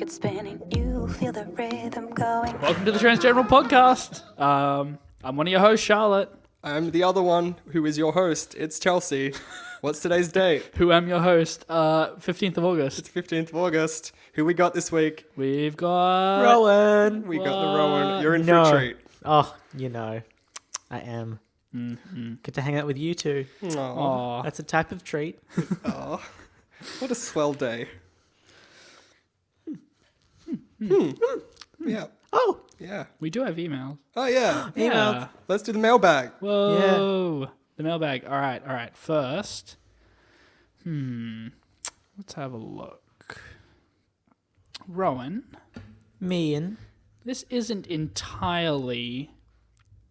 Spinning, you feel the rhythm going. Welcome to the Transgeneral Podcast. I'm one of your hosts, Charlotte. I'm the other one who is your host. It's Chelsea. What's today's date? Who am your host? 15th of August. It's 15th of August. Who we got this week? We've got... Rowan. We got the Rowan. You're in for a treat. Oh, you know, I am. Mm-hmm. Get to hang out with you two. Aw. That's a type of treat. Oh, what a swell day. Yeah. Oh, Yeah. We do have emails. Oh, yeah. Yeah. Let's do the mailbag. Whoa. The mailbag. All right. First, let's have a look. Rowan, me and this isn't entirely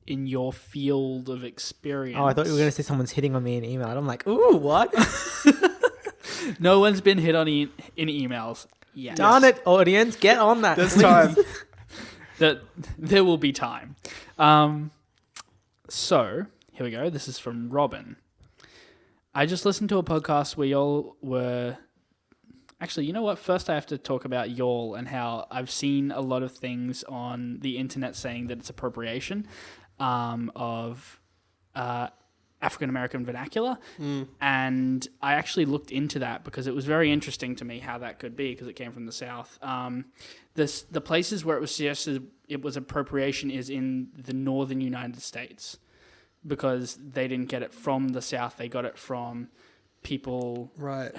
in your field of experience. I thought you were going to say someone's hitting on me in email. I'm like, ooh, what? No one's been hit on in emails yet. Darn it, audience, get on that. This please. time. There will be time. So, here we go. This is from Robin. I just listened to a podcast where y'all were... Actually, you know what? First I have to talk about y'all and how I've seen a lot of things on the internet saying that it's appropriation of African-American vernacular. And I actually looked into that because it was very interesting to me how that could be because it came from the South. The places where it was suggested it was appropriation is in the northern United States because they didn't get it from the South. They got it from people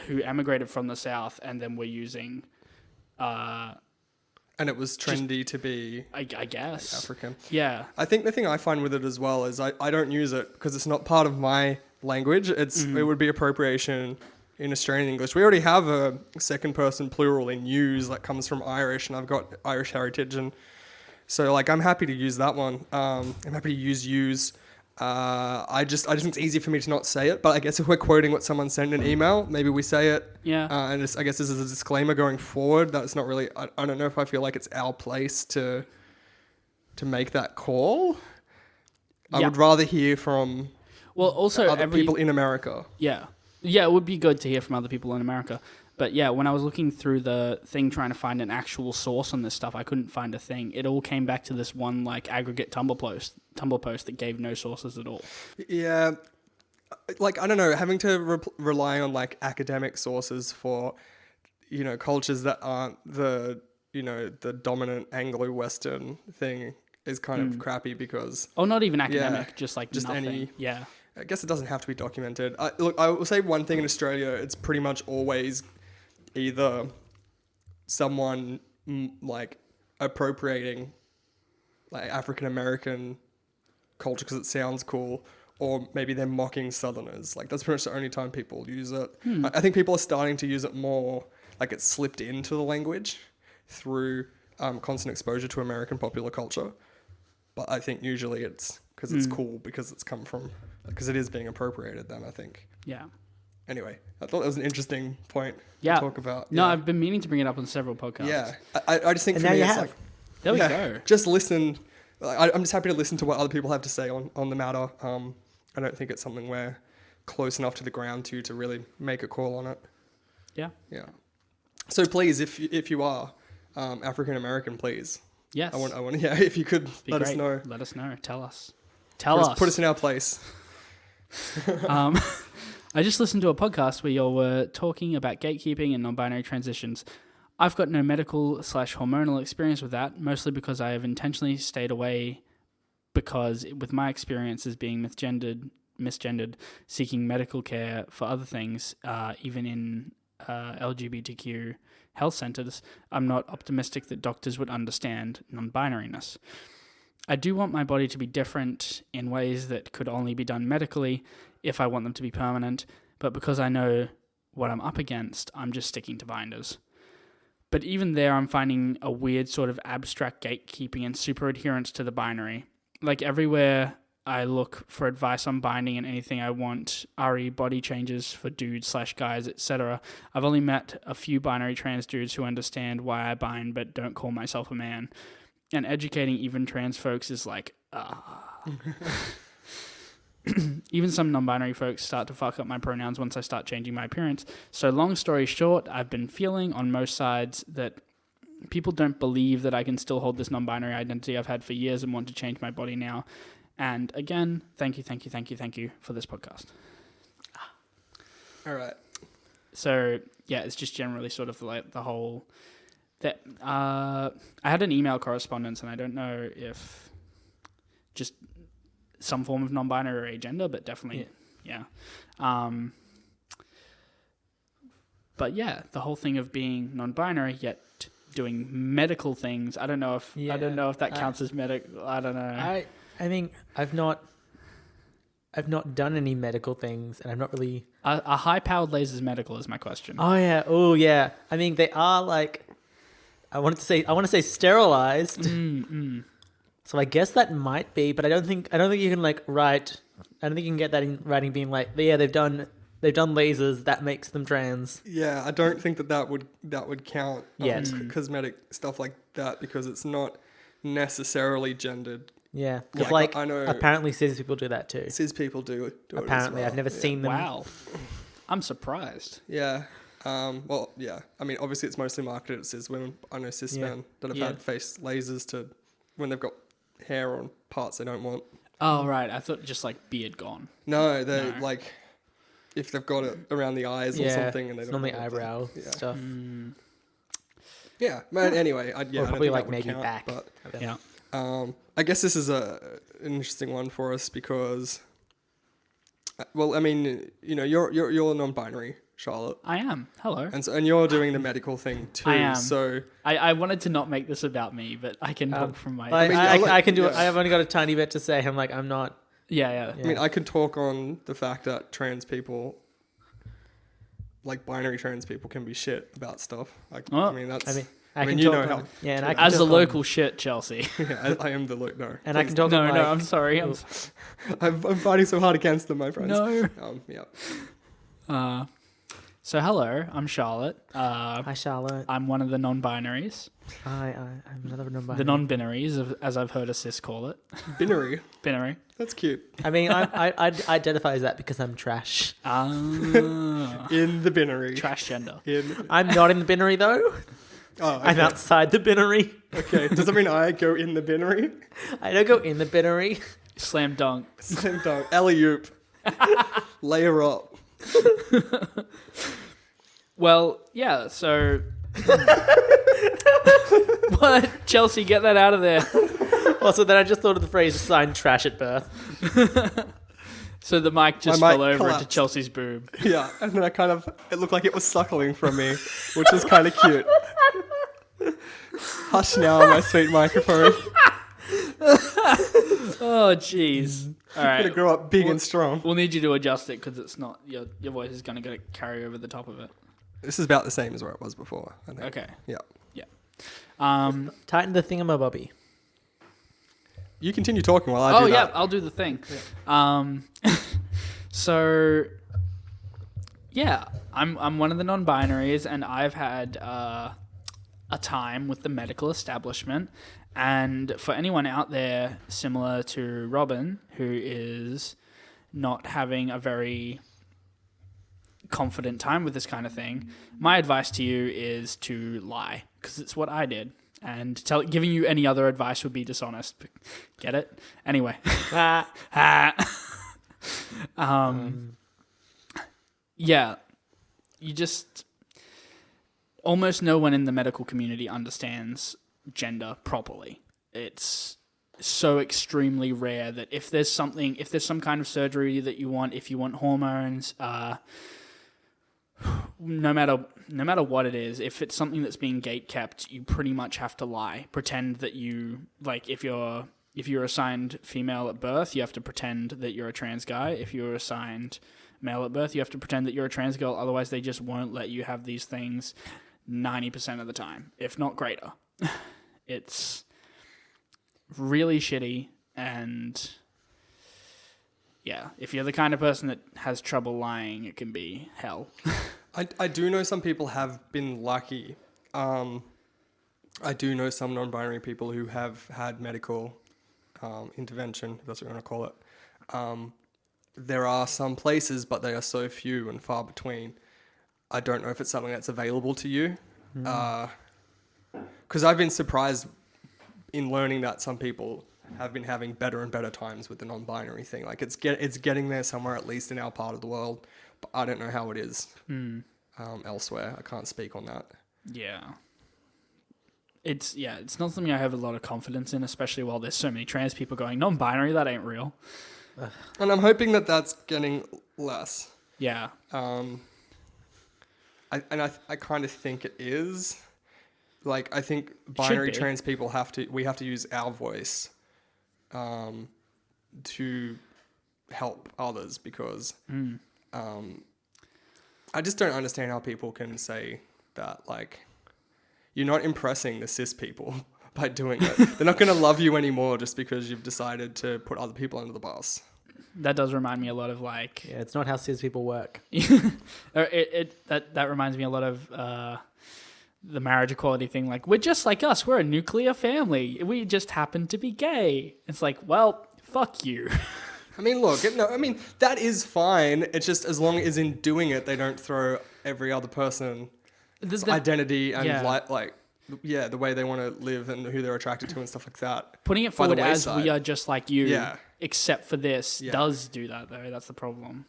who emigrated from the South and then were using... And it was trendy to be I guess. African. Yeah. I think the thing I find with it as well is I don't use it because it's not part of my language. It would be appropriation in Australian English. We already have a second person plural in use that comes from Irish, and I've got Irish heritage, and so like I'm happy to use that one. I'm happy to use. I just think it's easy for me to not say it, but I guess if we're quoting what someone sent in an email, maybe we say it. Yeah. And I guess this is a disclaimer going forward. That's not really, I don't know if I feel like it's our place to make that call. I would rather hear from also other people in America. Yeah. Yeah, it would be good to hear from other people in America. But yeah, when I was looking through the thing trying to find an actual source on this stuff, I couldn't find a thing. It all came back to this one like aggregate Tumblr post that gave no sources at all. Yeah. Like, I don't know, having to rely on like academic sources for, cultures that aren't the dominant Anglo-Western thing is kind of crappy because... Oh, not even academic, just nothing. any... Yeah. I guess it doesn't have to be documented. I will say one thing in Australia, it's pretty much always either someone like appropriating like African American culture because it sounds cool, or maybe they're mocking Southerners. Like that's pretty much the only time people use it. I think people are starting to use it more, like it's slipped into the language through constant exposure to American popular culture. But I think usually it's because it's cool because it's come from, because it is being appropriated then, I think. Yeah. Anyway, I thought that was an interesting point to talk about. No, yeah. I've been meaning to bring it up on several podcasts. Yeah. I just think And for now me you it's have. like... There we go. Just listen. I'm just happy to listen to what other people have to say on the matter. I don't think it's something we're close enough to the ground to really make a call on it. Yeah. Yeah. So please, if you are African American, please. Yes. I want. Yeah. If you could Be let great. us know. Let us know. Tell us. Put us in our place. I just listened to a podcast where you were talking about gatekeeping and non-binary transitions. I've got no medical/hormonal experience with that, mostly because I have intentionally stayed away because with my experience as being misgendered, seeking medical care for other things, even in LGBTQ health centers, I'm not optimistic that doctors would understand non-binariness. I do want my body to be different in ways that could only be done medically if I want them to be permanent, but because I know what I'm up against, I'm just sticking to binders. But even there, I'm finding a weird sort of abstract gatekeeping and super adherence to the binary. Like everywhere I look for advice on binding and anything I want, re body changes for dudes/guys, etc. I've only met a few binary trans dudes who understand why I bind but don't call myself a man. And educating even trans folks is like, even some non-binary folks start to fuck up my pronouns once I start changing my appearance. So long story short, I've been feeling on most sides that people don't believe that I can still hold this non-binary identity I've had for years and want to change my body now. And again, thank you for this podcast. All right. So yeah, it's just generally sort of like the whole that I had an email correspondence, and I don't know if just some form of non-binary or agender, but definitely yeah. But yeah, the whole thing of being non-binary yet doing medical things. I don't know if that counts as medical. I don't know. I think I've not done any medical things, and I'm not really. A high-powered laser is medical is my question. Oh yeah. I mean, they are like. I want to say sterilized. So I guess that might be, but I don't think you can like write. I don't think you can get that in writing, being like, yeah, they've done lasers that makes them trans. Yeah, I don't think that would count. Yet. Cosmetic stuff like that, because it's not necessarily gendered. Yeah, because Like, I know apparently cis people do that too. Cis people do it. Apparently, as well. I've never seen them. Wow, I'm surprised. Yeah. Well, yeah. I mean, obviously, it's mostly marketed at cis women. I know cis men that have had face lasers to when they've got hair on parts they don't want. Oh right, I thought just like beard gone. No, they like if they've got it around the eyes or something, and they don't on the want eyebrow that. stuff. Yeah, man. Anyway, I don't probably think like that would maybe count, back. But Yeah. I guess this is an interesting one for us because, well, I mean, you know, you're non-binary, Charlotte, I am. Hello. and you're doing the medical thing too. I am. So I wanted to not make this about me, but I can talk from my. I can do it. I have only got a tiny bit to say. I'm like, I'm not. Yeah. I mean, I could talk on the fact that trans people, like binary trans people, can be shit about stuff. Like, Oh. I mean, that's. I can you talk know on, how. yeah, and I can As a talk on- local shit, Chelsea. Yeah, I am the no. and I can talk. No, on, I'm sorry. I'm I'm fighting so hard against them, my friends. No. Yeah. So hello, I'm Charlotte. Hi, Charlotte. I'm one of the non-binaries, I'm another number. the non-binaries, as I've heard a cis call it. Binary. Binary. That's cute. I mean, I identify as that because I'm trash. In the binary. Trash gender. I'm not in the binary though. Oh, okay. I'm outside the binary. Okay. Does that mean I go in the binary? I don't go in the binary. Slam dunk. Slam dunk. Alley-oop. Layer up. Well, yeah. So. What? Chelsea, get that out of there. Also, then I just thought of the phrase "sign trash at birth." So the mic just My mic fell over into collapsed. Chelsea's boob. Yeah. And then it looked like it was suckling from me, which is kind of cute. Hush now, my sweet microphone. Oh, jeez. All Gonna right. grow up big and strong. We'll need you to adjust it because it's not your voice is going to carry over the top of it. This is about the same as where it was before, I think. Okay. Yeah. Tighten the thingamabobby. You continue talking while I do that. I'll do the thing. So yeah, I'm one of the non-binaries, and I've had a time with the medical establishment. And for anyone out there similar to Robin, who is not having a very confident time with this kind of thing, my advice to you is to lie, because it's what I did. And giving you any other advice would be dishonest. Get it? Anyway. Yeah. You just... Almost no one in the medical community understands gender properly. It's so extremely rare that if there's some kind of surgery that you want, if you want hormones, no matter what it is, if it's something that's being gate-kept, you pretty much have to lie. Pretend that you, like, if you're assigned female at birth, you have to pretend that you're a trans guy. If you're assigned male at birth, you have to pretend that you're a trans girl. Otherwise, they just won't let you have these things 90% of the time, if not greater. It's really shitty, and yeah, if you're the kind of person that has trouble lying, it can be hell. I do know some people have been lucky. I do know some non-binary people who have had medical intervention, if that's what you want to call it. There are some places, but they are so few and far between. I don't know if it's something that's available to you. Because I've been surprised in learning that some people have been having better and better times with the non-binary thing. Like it's getting there somewhere, at least in our part of the world. But I don't know how it is elsewhere. I can't speak on that. Yeah. It's not something I have a lot of confidence in, especially while there's so many trans people going, non-binary, that ain't real. And I'm hoping that that's getting less. Yeah. I kind of think it is. Like, I think binary be. trans people we have to use our voice to help others, because I just don't understand how people can say that, like, you're not impressing the cis people by doing it. They're not going to love you anymore just because you've decided to put other people under the bus. That does remind me a lot of like... Yeah, it's not how cis people work. That reminds me a lot of the marriage equality thing. Like, we're just like us. We're a nuclear family. We just happen to be gay. It's like, well, fuck you. I mean, look, that is fine. It's just as long as in doing it, they don't throw every other person's identity and the way they want to live and who they're attracted to and stuff like that. Putting it by the forward as wayside. we are just like you, Yeah. except for this, Yeah. does do that, though. That's the problem.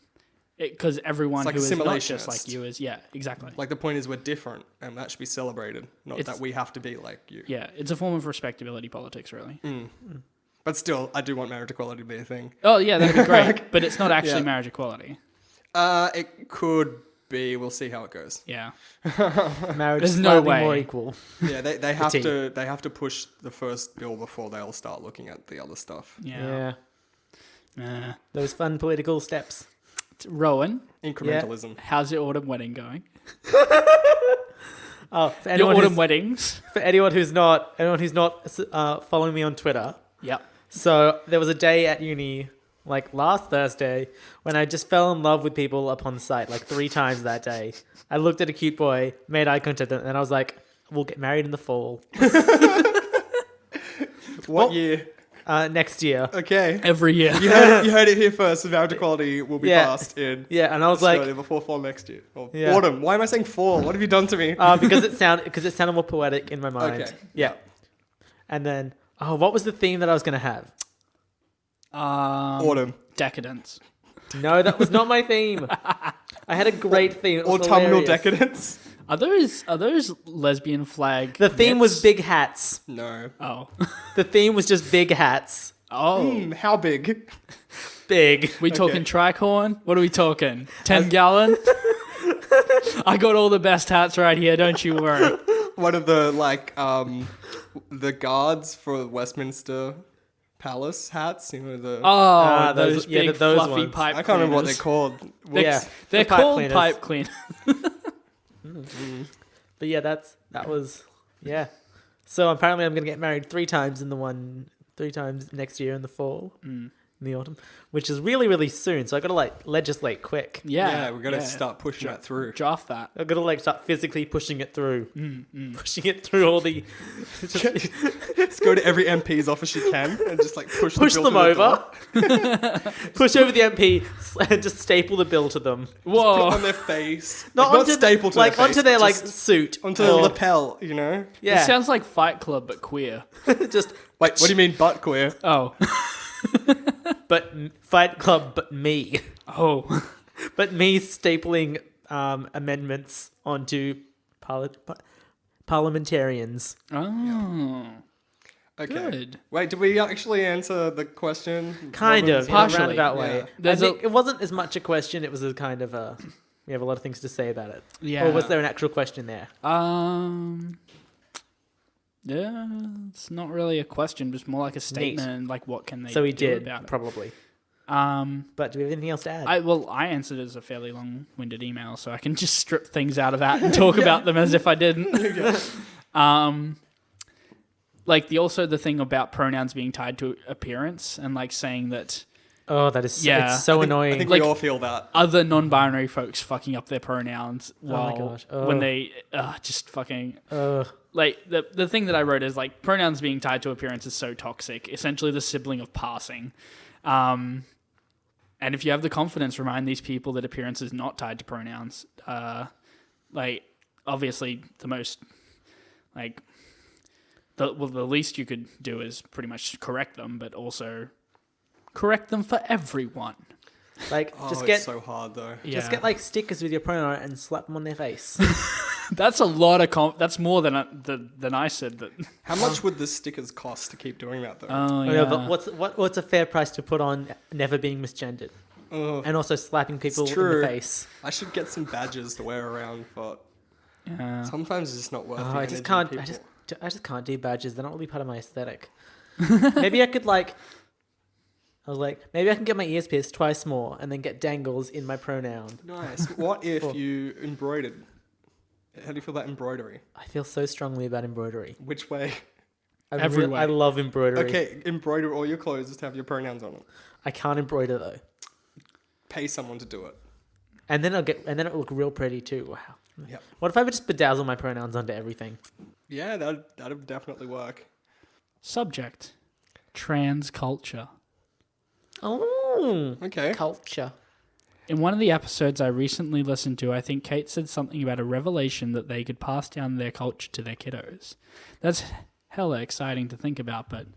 Because everyone It's like who is not just assimilationist. like you is... Yeah, exactly. Like, the point is we're different, and that should be celebrated, not It's- that we have to be like you. Yeah, it's a form of respectability politics, really. But still, I do want marriage equality to be a thing. Oh, yeah, that'd be great. But it's not actually Yeah. marriage equality. It could be. We'll see how it goes. Yeah. Marriage There's is no slightly way. more equal. Yeah, they have tea. to push the first bill before they'll start looking at the other stuff. Yeah. Those fun political steps. Rowan, Incrementalism. how's your autumn wedding going? Oh, for Your anyone, autumn who's, weddings? for anyone who's not following me on Twitter, Yep. so there was a day at uni, like last Thursday, when I just fell in love with people upon sight, like 3 times that day. I looked at a cute boy, made eye contact, and I was like, "We'll get married in the fall What year? next year." Okay. Every year. You heard it here first. Marriage equality will be Yeah. passed in Yeah, and I was Australia like, before fall next year. Or Yeah. autumn. Why am I saying fall? What have you done to me? because it sounded more poetic in my mind. Okay. Yeah. And then, what was the theme that I was gonna have? Autumn. Decadence. No, that was not my theme. I had a great theme. It was Autumnal hilarious. decadence? Are those lesbian flag? The theme was knits? big hats. No. Oh. The theme was just big hats. Oh. How big? Big. We talking tricorn? What are we talking? 10 gallon? I got all the best hats right here, don't you worry. One of the, the guards for Westminster Palace hats, the... Oh, those- those yeah, big those fluffy ones. pipe I can't remember what they're cleaners. called. Yeah. They're the pipe called cleaners. pipe clean. But yeah, that was, yeah. So apparently I'm going to get married 3 times next year in the fall, in the autumn, which is really, really soon. So I got to legislate quick. Yeah, we got to start pushing that through. Draft that. I got to start physically pushing it through, pushing it through all the, Just go to every MP's office you can and just push push the bill them to the over, door. push over the MP, and just staple the bill to them. Put Whoa. on their face. Not Not staple to their face. onto their just suit, onto the or- lapel. It Yeah, sounds like Fight Club, but queer. just Wait, what do you mean butt queer? Oh. but Fight Club, but me. Oh. But me stapling amendments onto parliamentarians. Oh. Okay. Good. Wait, did we actually answer the question? Kind of, in a Partially, roundabout way. yeah. I There's think it wasn't as much a question, it was a kind of a... We have a lot of things to say about it. Yeah. Or was there an actual question there? Yeah, it's not really a question, just more like a statement. And what can they So we do did, about it? probably. Um, But do we have anything else to add? I answered as a fairly long-winded email, so I can just strip things out of that and talk about them as if I didn't. The thing about pronouns being tied to appearance and saying that Oh, that is Yeah. it's so annoying. I think Like- we all feel that. Other non-binary folks fucking up their pronouns my while gosh. when Ugh. they just fucking Ugh. like the thing that I wrote is like pronouns being tied to appearance is so toxic. Essentially, the sibling of passing. And if you have the confidence, remind these people that appearance is not tied to pronouns. Like obviously, the most like the least you could do is pretty much correct them, but also correct them for everyone. Like Oh, just it's get so hard though. just get like stickers with your pronoun and slap them on their face. That's a lot of that's more than I said. That How much would the stickers cost to keep doing that though? oh Yeah, but what's a fair price to put on never being misgendered Ugh. and also slapping people in true. the face? I should get some badges to wear around, but yeah. sometimes it's just not worth it. Oh, I just can't. I just can't do badges. They're not really part of my aesthetic. Maybe I could like. I was like, maybe I can get my ears pierced twice more and then get dangles in my pronoun. Nice. What if Cool. you embroidered? How do you feel about embroidery? I feel so strongly about embroidery. Which way? Every way. I love embroidery. Okay, embroider all your clothes, just have your pronouns on them. I can't embroider though, Pay someone to do it. and then it'll look real pretty too. Wow. Yep. What if I would just bedazzle my pronouns onto everything? Yeah, that'd definitely work. Subject: trans culture. Oh, Okay. culture. In one of the episodes I recently listened to, I think Kate said something about a revelation that they could pass down their culture to their kiddos. That's hella exciting to think about, but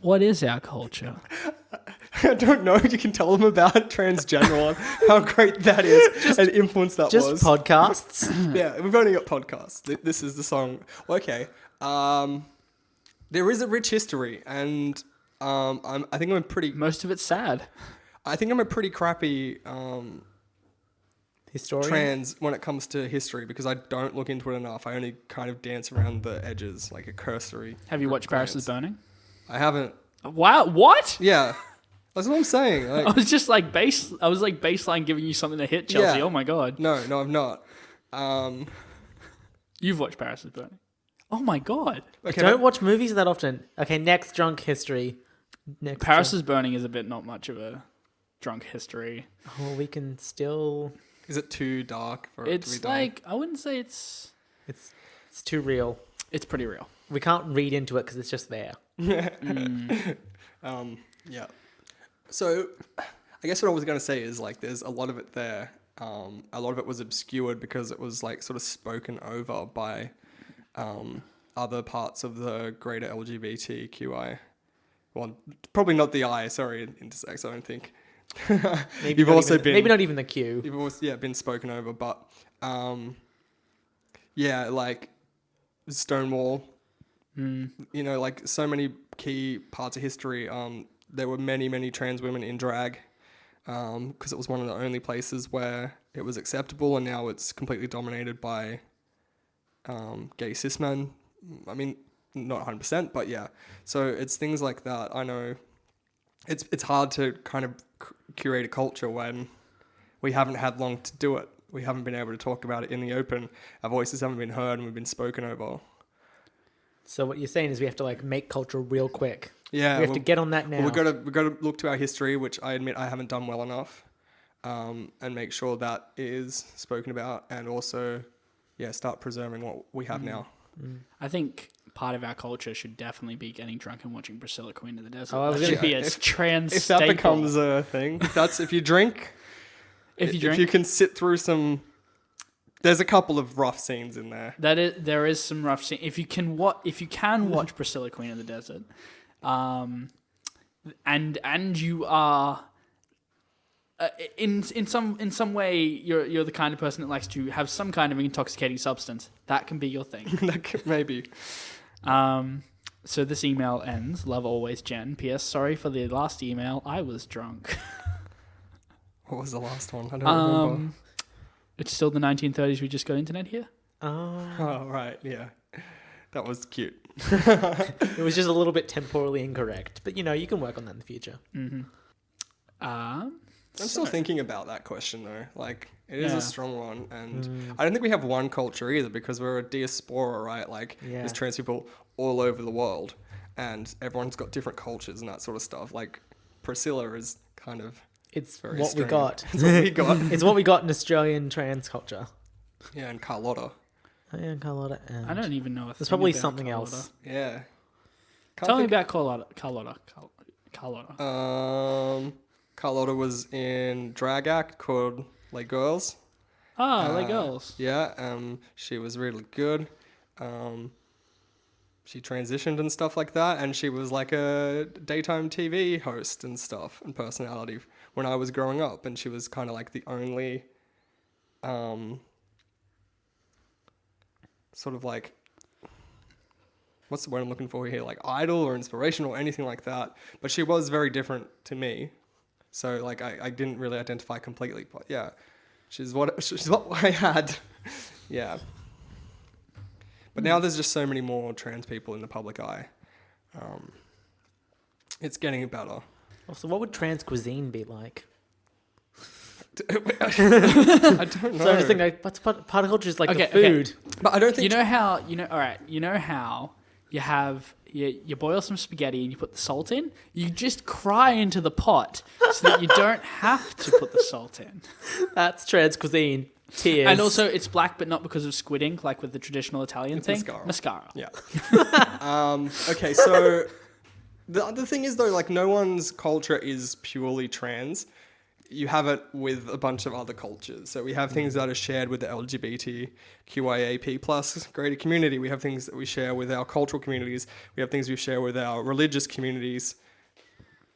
what is our culture? I don't know. You can tell them about transgender and how great that is and influence that Just was. podcasts. Yeah, we've only got podcasts. This is the song. Okay. There is a rich history, and I think I'm a pretty. Most of it's sad. I think I'm a pretty crappy Historian. trans when it comes to history because I don't look into it enough. I only kind of dance around the edges, like a cursory. Have you watched Paris is glance. Burning? I haven't. Wow, what? Yeah, that's what I'm saying. I Like, was just like baseline giving you something to hit, Chelsea. Yeah. Oh my god. no, I'm not. You've watched Paris is Burning. Oh my god. Okay, Don't watch movies that often. Okay, next drunk history. Next Paris drunk- is Burning is a bit not much of a drunk history. Oh, we can still. is it too dark for it to be It's done? like I wouldn't say it's It's too real. it's pretty real. We can't read into it because it's just there. Yeah. So, I guess what I was going to say is like there's a lot of it there. A lot of it was obscured because it was like sort of spoken over by other parts of the greater LGBTQI. Well, probably not the I. Sorry, intersex. I don't think. Maybe You've not also even, been maybe not even the Q. You've also been spoken over, but yeah, like Stonewall. You know, like so many key parts of history. There were many trans women in drag because it was one of the only places where it was acceptable, and now it's completely dominated by gay cis men. I mean, not 100%, but yeah. So it's things like that. I know it's hard to kind of curate a culture when we haven't had long to do it. We haven't been able to talk about it in the open. Our voices haven't been heard, and we've been spoken over. So what you're saying is we have to like make culture real quick. Yeah, We have to get on that now. Well, we've got to look to our history, which I admit I haven't done well enough, and make sure that is spoken about, and also, start preserving what we have now. I think part of our culture should definitely be getting drunk and watching Priscilla Queen of the Desert. Oh, I was That should gonna- be a if- trans If that staple. becomes a thing, that's if you drink. If you If drink, you can sit through some. There's a couple of rough scenes in there. there is some rough scene. If you can watch Priscilla Queen of the Desert, and you are in some way you're the kind of person that likes to have some kind of intoxicating substance, that can be your thing. Maybe. So this email ends. Love always, Jen. P.S. Sorry for the last email. I was drunk. What was the last one? I don't remember. It's still the 1930s. We just got internet here. Oh, Oh, right. Yeah. That was cute. it was just a little bit temporally incorrect, but you can work on that in the future. I'm still thinking about that question though. Like, it is Yeah. a strong one, and I don't think we have one culture either because we're a diaspora, right? Like, Yeah. there's trans people all over the world, and everyone's got different cultures and that sort of stuff. Like, Priscilla is kind of It's very what we strange. got. It's what we got. It's what we got in Australian trans culture. Yeah, and Carlotta. Oh, yeah, Carlotta. And I don't even know. There's probably something else. Yeah. Tell me about Carlotta. Carlotta was in drag act called Les Girls. Les Girls. Yeah, she was really good. She transitioned and stuff like that, and she was like a daytime TV host and stuff and personality when I was growing up, and she was kind of like the only sort of like, what's the word I'm looking for here, like idol or inspirational or anything like that, but she was very different to me, so like I didn't really identify completely, but yeah, she's what I had. Yeah. But now there's just so many more trans people in the public eye. It's getting better. So what would trans cuisine be like? I don't know. So I'm just thinking, like, what's part of culture is like Okay, the food. But I don't think... You know how you have you boil some spaghetti and you put the salt in. You just cry into the pot so that you don't have to put the salt in. That's trans cuisine. Tears. And also, it's black, but not because of squid ink, like with the traditional Italian It's thing. mascara. Mascara. Yeah. Okay, so the other thing is, though, like, no one's culture is purely trans. You have it with a bunch of other cultures. So we have things that are shared with the LGBTQIAP plus greater community. We have things that we share with our cultural communities. We have things we share with our religious communities.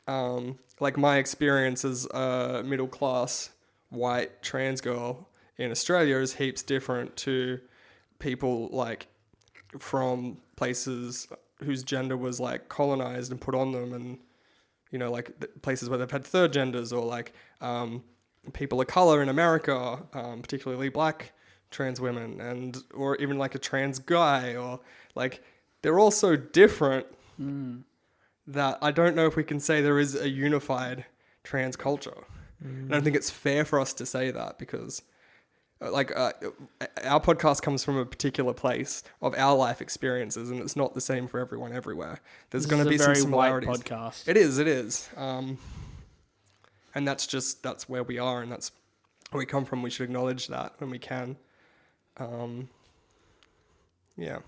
Like my experience as a middle-class white trans girl in Australia is heaps different to people like from places whose gender was like colonized and put on them, and you know, like places where they've had third genders, or like people of color in America, particularly black trans women, and or even like a trans guy, or like they're all so different that I don't know if we can say there is a unified trans culture. I don't think it's fair for us to say that, because our podcast comes from a particular place of our life experiences, and it's not the same for everyone everywhere. There's going to be some similarities. White podcast. It is. And that's where we are, and that's where we come from. We should acknowledge that when we can. Yeah.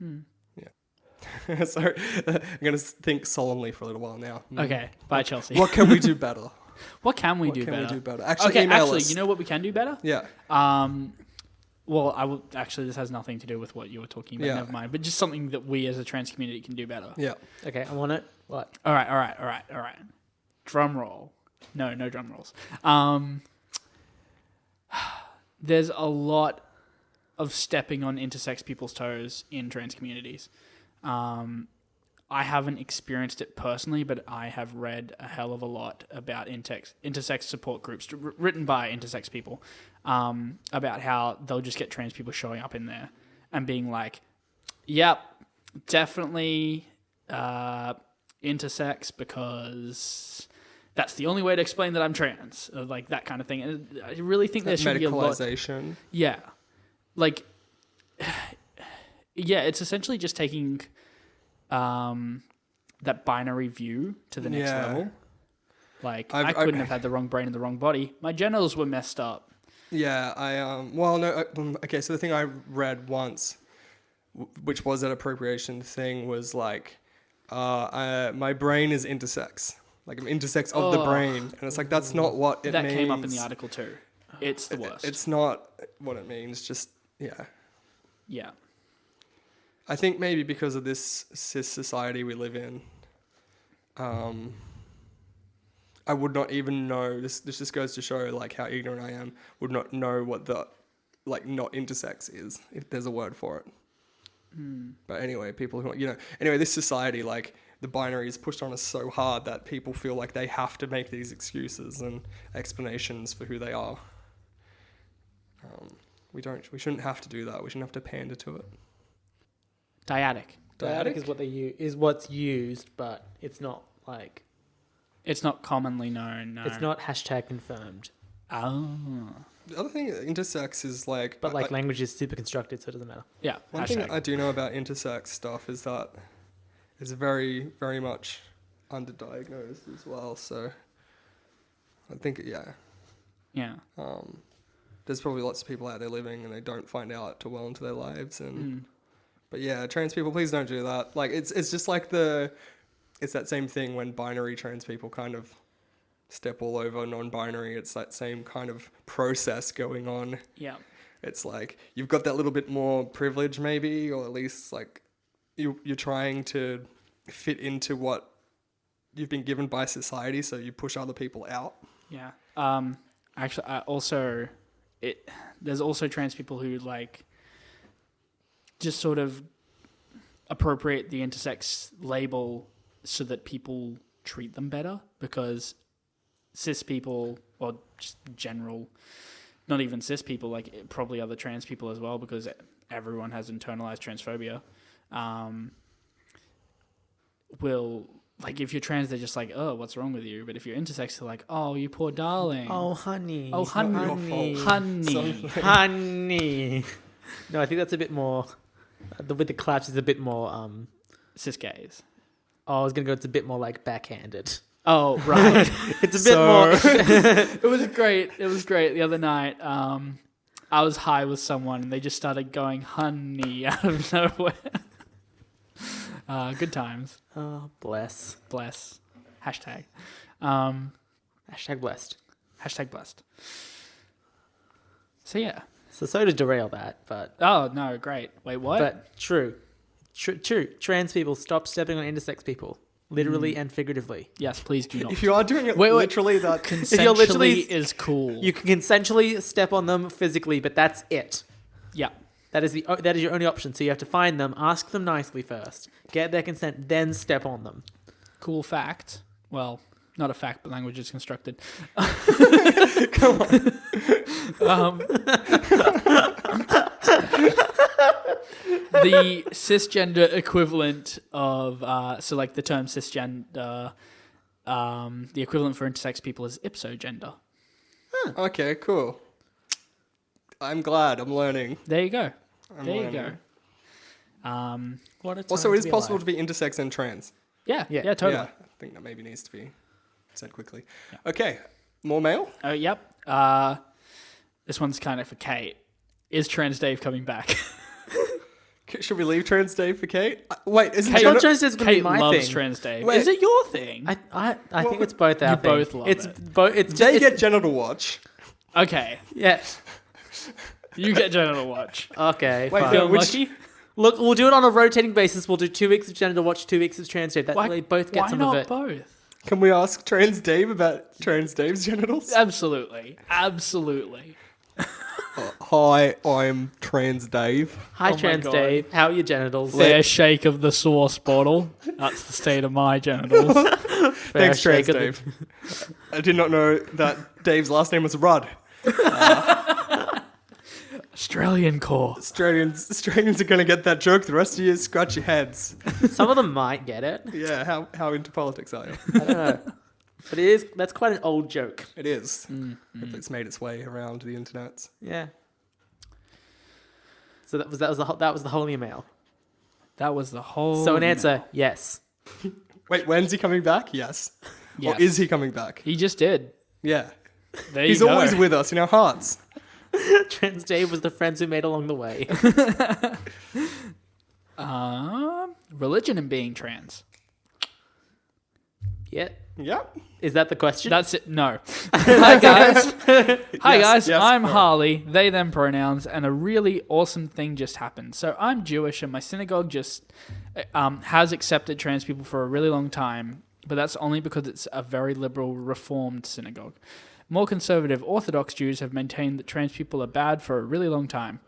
Yeah. So I'm going to think solemnly for a little while now. Okay, bye, Chelsea. What can we do better? What can we do What can better? we do better? Actually, Okay, email actually, us. you know what we can do better? Yeah. Well, I will actually. This has nothing to do with what you were talking about. Yeah. Never mind. But just something that we as a trans community can do better. Yeah. Okay, I want it. What? All right. Drum roll. No drum rolls. There's a lot of stepping on intersex people's toes in trans communities. I haven't experienced it personally, but I have read a hell of a lot about intersex support groups written by intersex people, about how they'll just get trans people showing up in there and being like, yep, definitely intersex because that's the only way to explain that I'm trans, or like that kind of thing. And I really think there should be a lot. Medicalization. Yeah. Like, yeah, it's essentially just taking that binary view to the next Yeah. level. Like, I've- I couldn't have had the wrong brain in the wrong body. My genitals were messed up. Yeah, okay, so the thing I read once, which was that appropriation thing, was like, my brain is intersex. Like, I'm intersex of the brain. And it's like, that's not what it That means. came up in the article too. It's the worst. It's not what it means, just, yeah. Yeah. I think maybe because of this cis society we live in, I would not even know, this just goes to show like how ignorant I am, would not know what the, like, not intersex is, if there's a word for it. But anyway, people who, anyway, this society, like, the binary is pushed on us so hard that people feel like they have to make these excuses and explanations for who they are. We shouldn't have to do that. We shouldn't have to pander to it. Dyadic. Dyadic is what they use, is what's used, but it's not like It's not commonly known. No. it's not hashtag confirmed. Oh. The other thing, intersex is like... But like language is super constructed, so it doesn't matter. Yeah. One thing I do know about intersex stuff is that it's very, very much underdiagnosed as well. So I think, yeah, Yeah. there's probably lots of people out there living and they don't find out till well into their lives. And but yeah, trans people, please don't do that. Like it's just like it's that same thing when binary trans people kind of step all over non-binary. It's that same kind of process going on. Yeah. It's like you've got that little bit more privilege maybe, or at least like you're trying to fit into what you've been given by society, so you push other people out. Yeah. Actually, there's also trans people who like just sort of appropriate the intersex label so that people treat them better, because cis people, or just general, not even cis people, like probably other trans people as well, because everyone has internalized transphobia, will, like, if you're trans, they're just like, oh, what's wrong with you? But if you're intersex, they're like, oh, you poor darling. Oh, honey. Oh, It's not your honey. fault. Honey. Honey. No, I think that's a bit more. With the claps, is a bit more. Cis gays. Oh, I was gonna go. It's a bit more like backhanded. Oh, right. It's a bit more. It was great. It was great the other night. I was high with someone and they just started going honey out of nowhere. Good times. Oh, bless. Bless. Hashtag. Hashtag blessed. Hashtag blessed. So yeah. So sorry to derail that, but Oh no, great. Wait, what? but true. Trans people, stop stepping on intersex people, literally and figuratively. Yes, please do not. If you are doing it Wait. literally, that Consensually you're literally- is cool. You can consensually step on them physically, but that's it. Yeah. That is your only option. So you have to find them, ask them nicely first, get their consent, then step on them. Cool fact. Well, not a fact, but language is constructed. come on. The cisgender equivalent of so like the term cisgender, the equivalent for intersex people is ipsogender. Okay, cool. I'm glad. I'm learning. There you go. I'm There you learning. go. What a time Also, it is be possible alive. to be intersex and trans. Yeah, Yeah. yeah, totally. Yeah, I think that maybe needs to be said quickly. Okay, more mail? Oh, yep. This one's kind of for Kate. Is Trans Dave coming back? Should we leave Trans Dave for Kate? Wait, isn't Kate, Jenna- Trans Dave's gonna be Kate my loves thing. Trans Dave. Wait. Is it your thing? I think it's both our You thing. both love it's it. both. It's They just get Jenna to watch. Okay, yeah. you get Jenna to watch. Okay. Wait, fine. no, Feeling which- lucky? Look, we'll do it on a rotating basis. We'll do 2 weeks of Gender Watch, 2 weeks of Trans Dave. That Why, way both get why some not of it. both? Can we ask Trans Dave about Trans Dave's genitals? Absolutely. Absolutely. Hi, I'm Trans Dave. Hi, Oh my Trans God. Dave. How are your genitals? Fair shake of the sauce bottle. That's the state of my genitals. Fair Thanks, Trans shake of the- Dave. I did not know that Dave's last name was Rudd. Australian core. Australians are going to get that joke. The rest of you scratch your heads. Some of them might get it. Yeah, how into politics are you? I don't know. But that's quite an old joke. It is. If it's made its way around the internet. Yeah. So that was the whole email. That was the whole. So an answer, yes. Wait, when's he coming back? Yes. Yes. Or is he coming back? He just did. Yeah. There He's you go. always with us in our hearts. Trans Dave was the friends we made along the way. Religion and being trans. Yeah. Yep. Is that the question? That's it. No. Hi guys. Hi Yes, guys. yes, I'm no. Harley. They them pronouns, and a really awesome thing just happened. So I'm Jewish, and my synagogue just has accepted trans people for a really long time, but that's only because it's a very liberal, reformed synagogue. More conservative Orthodox Jews have maintained that trans people are bad for a really long time.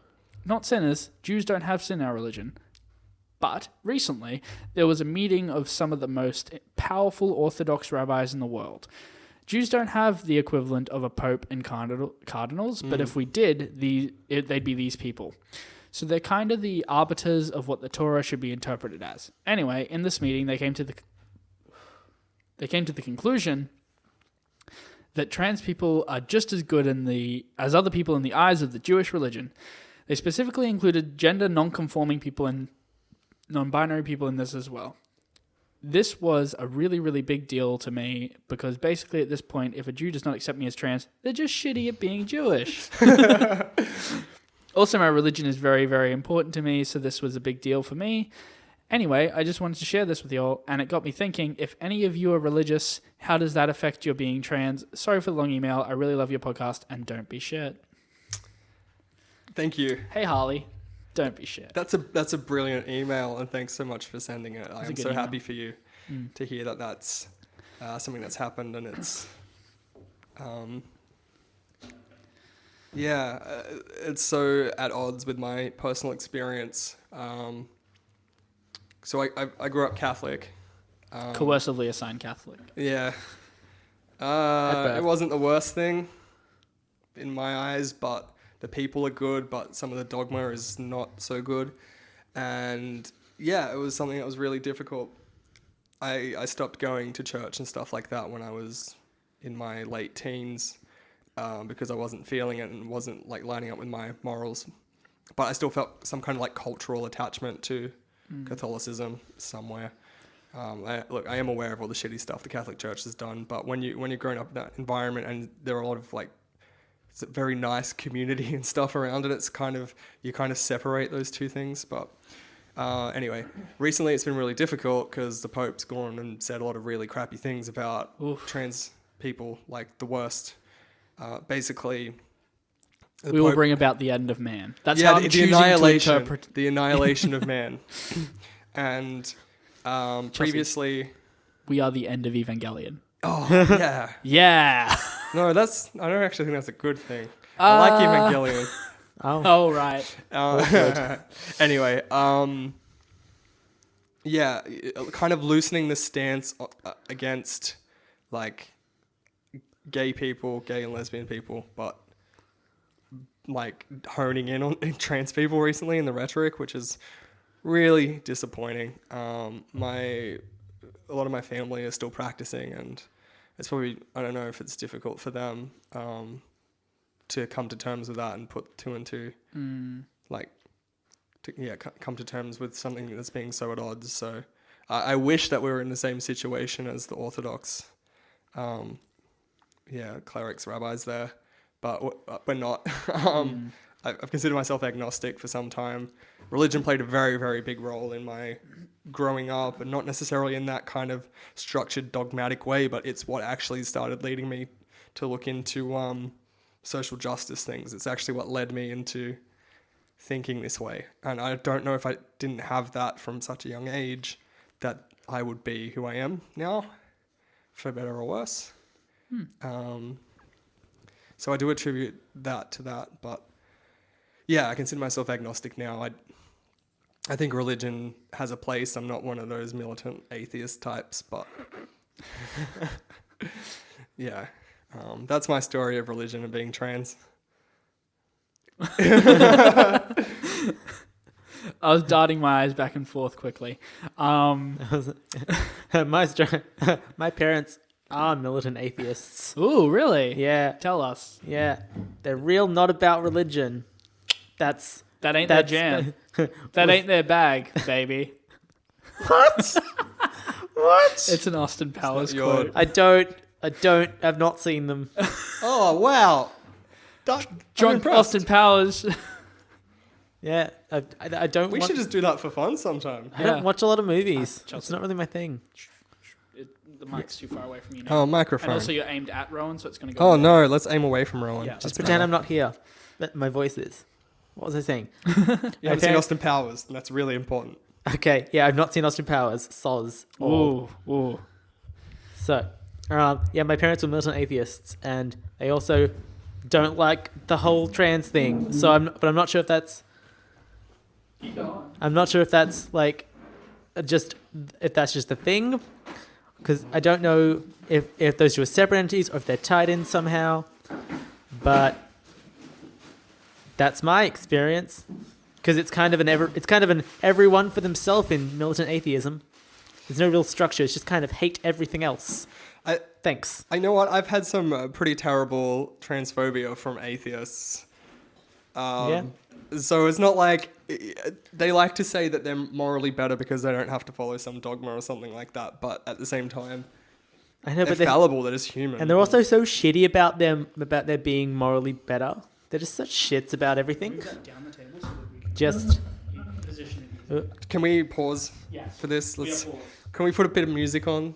Not sinners. Jews don't have sin in our religion. But recently, there was a meeting of some of the most powerful Orthodox rabbis in the world. Jews don't have the equivalent of a pope and cardinals, but if we did, they'd be these people. So they're kind of the arbiters of what the Torah should be interpreted as. Anyway, in this meeting, they came to the conclusion that trans people are just as good as other people in the eyes of the Jewish religion. They specifically included gender non-conforming people and non-binary people in this as well. this was a really, really big deal to me because basically at this point, if a Jew does not accept me as trans, they're just shitty at being Jewish. Also, my religion is very, very important to me, so this was a big deal for me. Anyway, I just wanted to share this with you all, and it got me thinking, if any of you are religious, how does that affect your being trans? Sorry for the long email. I really love your podcast, and don't be shit. Thank you. Hey, Harley, don't be shit. That's a brilliant email, and thanks so much for sending it. I am good so email. happy for you to hear that that's something that's happened, and it's it's so at odds with my personal experience. So I grew up Catholic. Coercively assigned Catholic. Yeah. birth. It wasn't the worst thing in my eyes, but the people are good, but some of the dogma is not so good. And yeah, it was something that was really difficult. I stopped going to church and stuff like that when I was in my late teens because I wasn't feeling it and wasn't like lining up with my morals. But I still felt some kind of like cultural attachment to Catholicism somewhere. I am aware of all the shitty stuff the Catholic Church has done, but when you're growing up in that environment and there are a lot of like it's a very nice community and stuff around it, it's kind of you kind of separate those two things. But anyway, recently it's been really difficult because the Pope's gone and said a lot of really crappy things about trans people, like the worst. Basically, We will bring about the end of man. That's yeah, how I'm choosing to interpret. the annihilation of man. And previously, We are the end of Evangelion. oh yeah, Yeah. no, I don't actually think that's a good thing. I like Evangelion. Oh, Oh, right. Anyway, yeah, kind of loosening the stance against like gay and lesbian people, but like honing in on trans people recently in the rhetoric, which is really disappointing. A lot of my family are still practicing, and it's probably, I don't know if it's difficult for them to come to terms with that and put two and two, come to terms with something that's being so at odds. So I wish that we were in the same situation as the Orthodox, clerics, rabbis there, but we're not. I've considered myself agnostic for some time. Religion played a very, very big role in my growing up, and not necessarily in that kind of structured, dogmatic way, but it's what actually started leading me to look into social justice things. It's actually what led me into thinking this way. And I don't know if I didn't have that from such a young age that I would be who I am now, for better or worse. So I do attribute that to that, but yeah, I consider myself agnostic now. I think religion has a place. I'm not one of those militant atheist types, but yeah, that's my story of religion and being trans. I was darting my eyes back and forth quickly. my parents are militant atheists. Ooh, really? Yeah, Tell us. yeah, they're real not about religion. That ain't their jam. That ain't their bag, baby. What? What? It's an Austin Powers your- quote. I've not seen them. Oh, wow. I'm Drunk impressed. Austin Powers. Yeah, I don't. We should just do that for fun sometime. I don't watch a lot of movies. Chelsea. It's not really my thing. The mic's too far away from you now. Oh, And microphone. also you're aimed at Rowan, so it's going to go... Oh, no, let's aim away from Rowan. Yeah, Just pretend I'm not here. But my voice is. What was I saying? You haven't seen Okay. Austin Powers, and that's really important. Okay, yeah, I've not seen Austin Powers. Soz. Ooh, ooh. So, yeah, my parents were militant atheists, and they also don't like the whole trans thing. So I'm not sure if that's. Keep going. I'm not sure if that's like, if that's just a thing, because I don't know if those two are separate entities or if they're tied in somehow. But that's my experience, because it's kind of an everyone for themselves in militant atheism. There's no real structure. It's just kind of hate everything else. Thanks. I know what, I've had some pretty terrible transphobia from atheists. Yeah. So it's not like they like to say that they're morally better because they don't have to follow some dogma or something like that. But at the same time, I know, they're but fallible. They're just human. and they're also so shitty about their being morally better. They're just such shits about everything. Down the table so that we can Just position Can we pause Yes. for this? Can we put a bit of music on?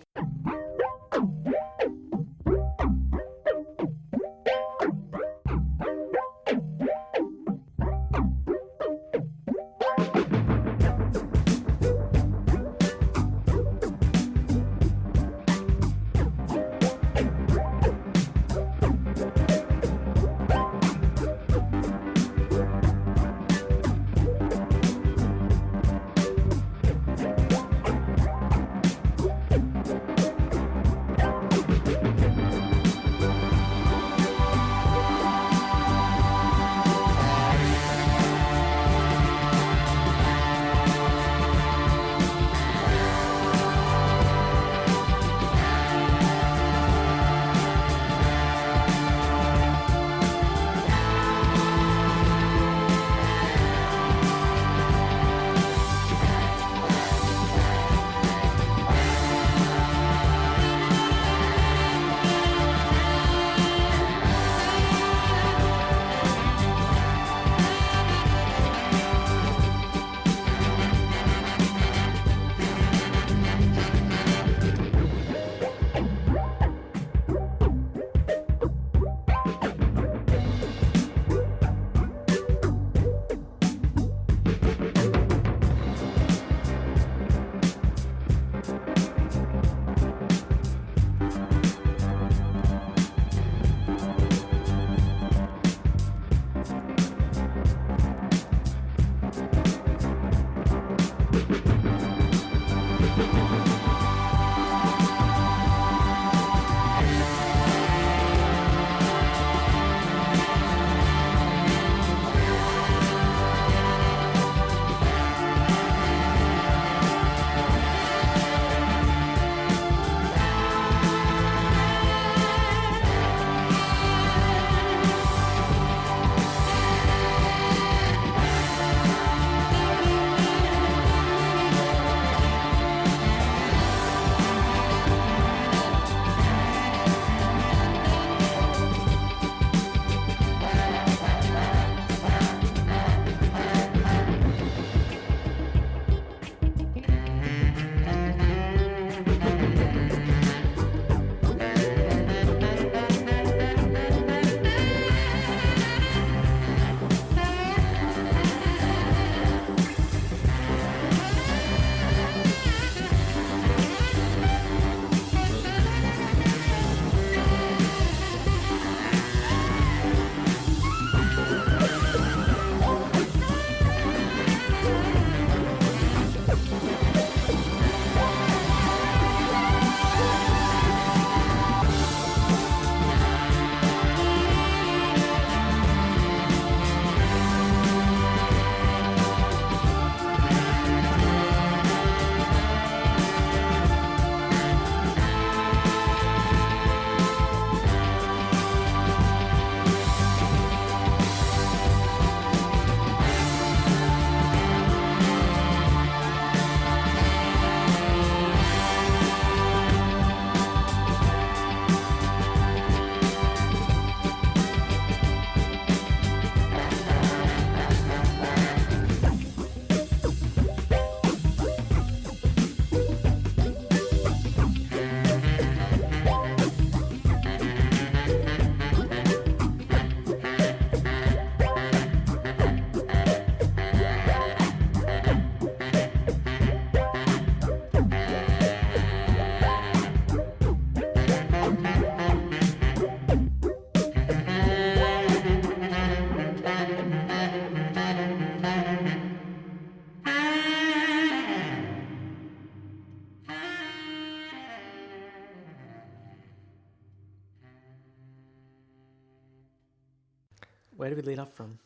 Where do we lead up from?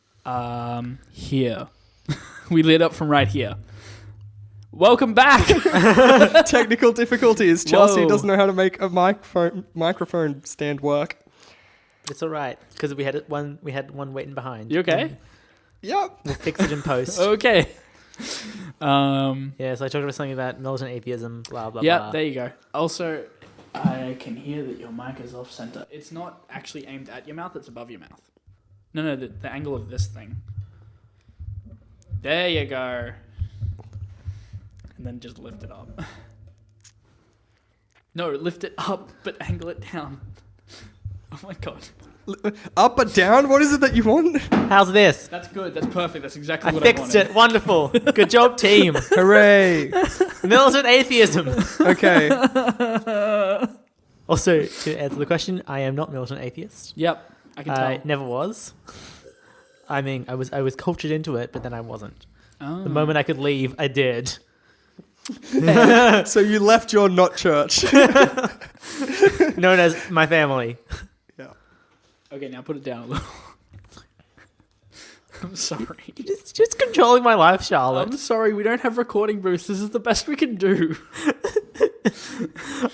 Here. We lit up from right here. Welcome back. Technical difficulties. Chelsea Whoa. doesn't know how to make a microphone stand work. It's all right because we had one waiting behind. You okay? Yep. We'll fix it in post. Okay. Yeah, so I talked about something about militant atheism, blah, blah, Yeah, blah. there you go. Also, I can hear that your mic is off center. It's not actually aimed at your mouth, it's above your mouth. No, the angle of this thing. There you go. And then just lift it up. No, lift it up, but angle it down. Oh my god. Up or down? What is it that you want? How's this? That's good, that's perfect, that's exactly I what fixed I wanted. it. Wonderful. Good job, team. Hooray. Militant atheism. Okay. Also, to answer the question, I am not militant atheist. Yep, I can I tell. never was. I mean, I was cultured into it, but then I wasn't. Oh. The moment I could leave, I did. So you left your not church. Known as my family. Yeah. Okay, now put it down a little. I'm sorry. Just controlling my life, Charlotte. I'm sorry, we don't have recording booths. This is the best we can do.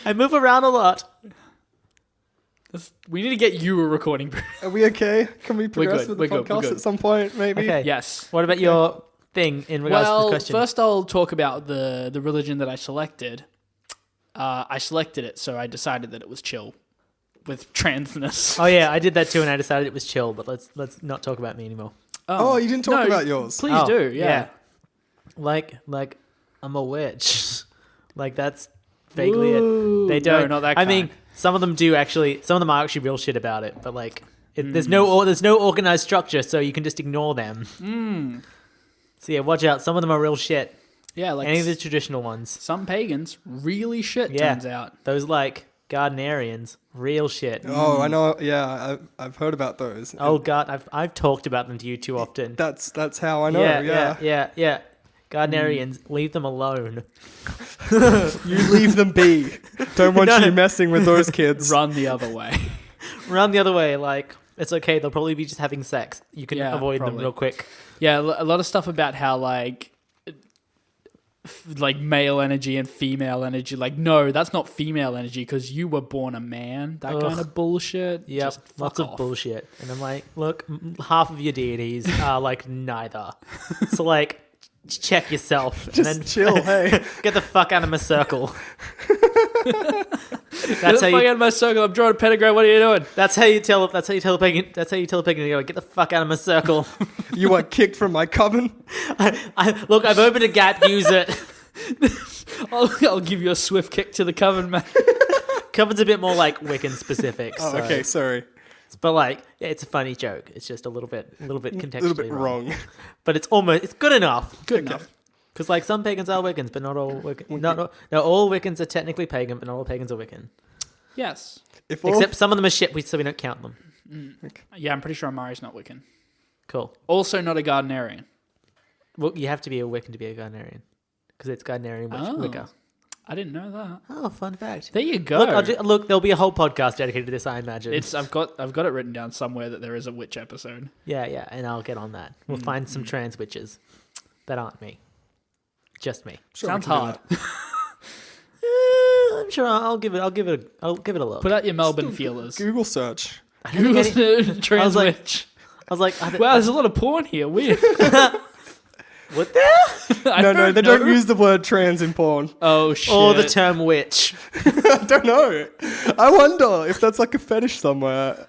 I move around a lot. We need to get you a recording booth. Are we okay? Can we progress good, with the we're good, we're podcast good. at some point, maybe? Okay. Yes. What about your thing in regards to the Well, question? first I'll talk about the religion that I selected. I selected it, so I decided that it was chill with transness. Oh yeah, I did that too, and I decided it was chill. But let's not talk about me anymore. Oh, you didn't talk no, about yours. Please Oh, do, yeah. Like I'm a witch. Like that's vaguely Ooh, it. They don't. No, not that I kind. mean, some of them do actually. Some of them are actually real shit about it. But like, there's no organized structure, so you can just ignore them. So yeah, watch out. Some of them are real shit. Yeah, like Any of the traditional ones. some pagans, really shit, Yeah. turns out. Those like Gardnerians, real shit. Oh, I know. Yeah, I've heard about those. Oh god, I've talked about them to you too often. That's how I know. Yeah. Gardnerians, leave them alone. You leave them be. Don't want No. you messing with those kids. Run the other way. Run the other way. Like it's okay. They'll probably be just having sex. You can Yeah, avoid them probably. real quick. Yeah, a lot of stuff about how like male energy and female energy. Like, no, that's not female energy because you were born a man. That Ugh. kind of bullshit. Yep, Just fuck lots of off. bullshit. And I'm like, look, half of your deities are like neither. So like, check yourself and Just then chill, hey. get the fuck out of my circle. Get That's the how fuck you. out of my circle. I'm drawing a pentagram. What are you doing? That's how you tell. That's how you tell a pagan. That's how you tell a pagan to go. Get the fuck out of my circle. You were kicked from my coven. Look, I've opened a gap. Use it. I'll give you a swift kick to the coven, man. Coven's a bit more like Wiccan specific. Oh, so- okay, sorry. But like, yeah, it's a funny joke. It's just a little bit contextually A little bit wrong. But it's good enough. Good enough. Because like some pagans are Wiccans, but not all Wiccan. No, all Wiccans are technically pagan, but not all pagans are Wiccan. Yes. If all Except some of them are shit, so we don't count them. Yeah, I'm pretty sure Amari's not Wiccan. Cool. Also not a Gardnerian. Well, you have to be a Wiccan to be a Gardnerian. Because it's Gardnerian Wicca. I didn't know that. Oh, fun fact. There you go. Look, there'll be a whole podcast dedicated to this, I imagine. I've got it written down somewhere that there is a witch episode. Yeah, and I'll get on that. We'll find some trans witches that aren't me. Just me. Sure, Sounds we can do hard. that. I'm sure I'll give it a look. Put out your Melbourne feelers. Google search. Google I trans was like- witch. I was like, Wow, there's a lot of porn here. Weird. what the? No, they don't use the word trans in porn. Oh shit. Or the term witch. I don't know. I wonder if that's like a fetish somewhere.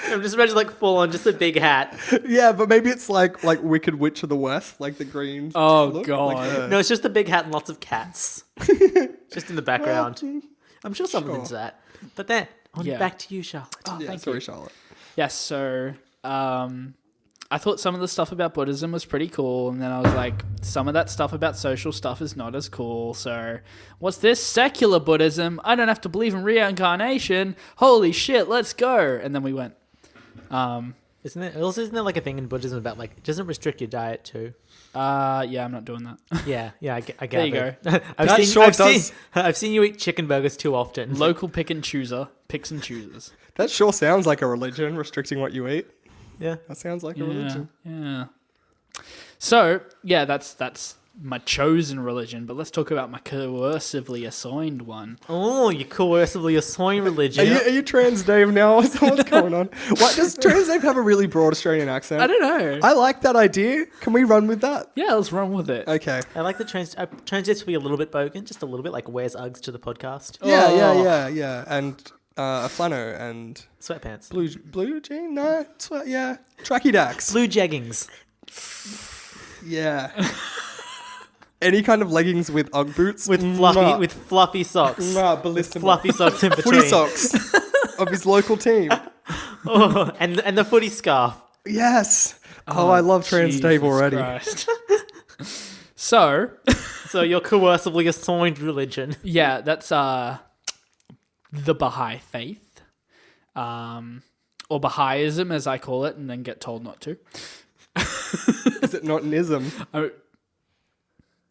I'm just imagining like full on, just a big hat. Yeah, but maybe it's like Wicked Witch of the West, like the green. Oh, look, God. like, No, it's just a big hat and lots of cats. Just in the background. I'm sure someone's into that. But then, Yeah. back to you, Charlotte. Oh, yeah, thank sorry, you. Charlotte. Yes, so I thought some of the stuff about Buddhism was pretty cool, and then I was like, some of that stuff about social stuff is not as cool. So, what's this? Secular Buddhism? I don't have to believe in reincarnation. Holy shit, let's go! And then we went. Isn't there like a thing in Buddhism about like, it doesn't restrict your diet too? Yeah, I'm not doing that. Yeah, I get There you it. That sure does. I've seen you eat chicken burgers too often. Local pick and chooser, picks and choosers. That sure sounds like a religion, restricting what you eat. Yeah. That sounds like a Yeah, religion. yeah. So yeah, that's my chosen religion, but let's talk about my coercively assigned one. Oh, you coercively assign Are religion. you trans Dave now? What's going on? Why does trans Dave have a really broad Australian accent? I don't know. I like that idea. Can we run with that? Yeah, let's run with it. Okay. I like the transits to be a little bit bogan, just a little bit like wears Uggs to the podcast. Yeah. And a flannel and Sweatpants. blue jean? No, sweat. Yeah, tracky dacks. Blue jeggings. Yeah. Any kind of leggings with Ugg boots With fluffy socks. ballistic Fluffy socks in between. footy socks of his local team. Oh, and the footy scarf. Yes. Oh, I love trans Dave Jesus already. Christ. So, So your coercively assigned religion. yeah, that's the Baha'i faith, or Baha'ism as I call it, and then get told not to. Is it not an ism?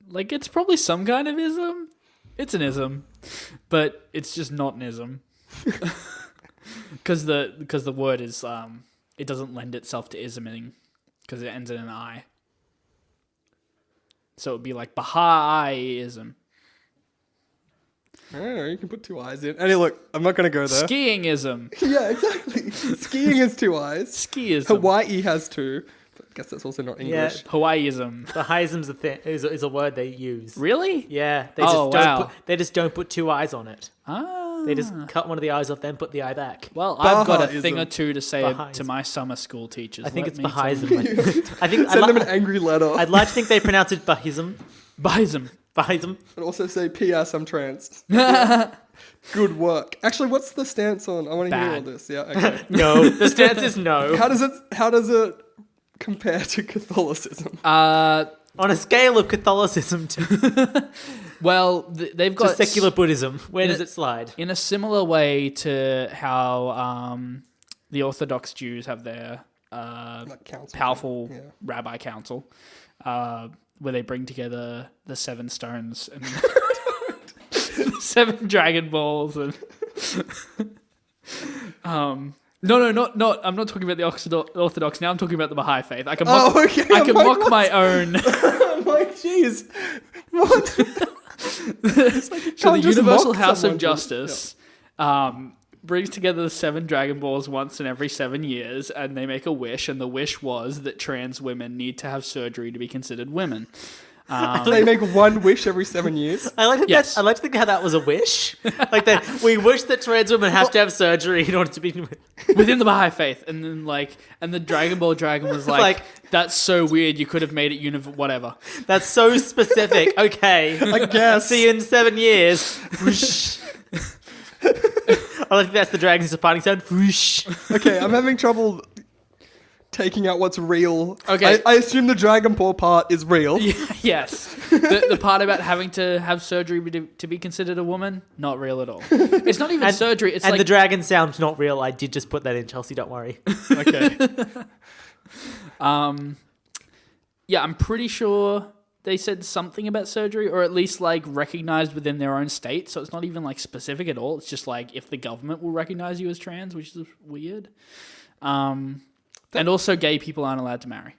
Like, it's probably some kind of ism. It's an ism, but it's just not an ism. Because the word is it doesn't lend itself to isming because it ends in an I. So it would be like Baha'ism. I don't know. You can put two eyes in. Anyway, look, I'm not going to go there. Skiingism. Yeah, exactly. Skiing has two eyes. Skiism. Hawaii has two. But I guess that's also not English. Hawaiiism. Baha'ism's is a word they use. Really? Yeah, Oh, they just don't put two eyes on it. Ah. They just cut one of the eyes off, then put the eye back. Well, I've got a Bahaism. thing or two to say Bahaism. to my summer school teachers. I think Let it's me tell you. Baha'ism. I think Send them an angry letter. I'd like to think they pronounce it Bahism. Bahaism. Bahism. And also say, P.S. I'm trans. Good work. Actually, what's the stance on? I want to hear all Bad. this. Yeah, okay. No, the stance is no. How does it compare to Catholicism? On a scale of Catholicism to Well, they've got secular Buddhism, where in does a- it slide? in a similar way to how the Orthodox Jews have their Like council. powerful Yeah. rabbi council, where they bring together the seven stones and seven Dragon Balls and no, not. I'm not talking about the Orthodox now. I'm talking about the Baha'i faith. I can mock, Oh, okay. I I'm can like, mock my own. I'm like, jeez. What? So the can't just Universal mock House someone of for- Justice brings together the seven Dragon Balls once in every 7 years, and they make a wish, and the wish was that trans women need to have surgery to be considered women. They make one wish every 7 years. I like to think Yes. I like to think how that was a wish. Like that we wish that trans women have to have surgery in order to be Within the Baha'i faith, and then and the Dragon Ball dragon was like, that's so weird. You could have made it whatever. That's so specific. Okay. I guess. See you in 7 years. Whoosh. I think that's the dragon's departing sound. Whoosh. Okay, I'm having trouble taking out what's real. Okay. I assume the Dragon Ball part is real. Yes, the part about having to have surgery to be considered a woman, not real at all. It's not even surgery. It's and like the dragon sound's not real. I did just put that in, Chelsea. Don't worry. Okay. yeah, I'm pretty sure they said something about surgery, or at least like recognized within their own state. So it's not even like specific at all. It's just like if the government will recognize you as trans, which is weird. And also, gay people aren't allowed to marry.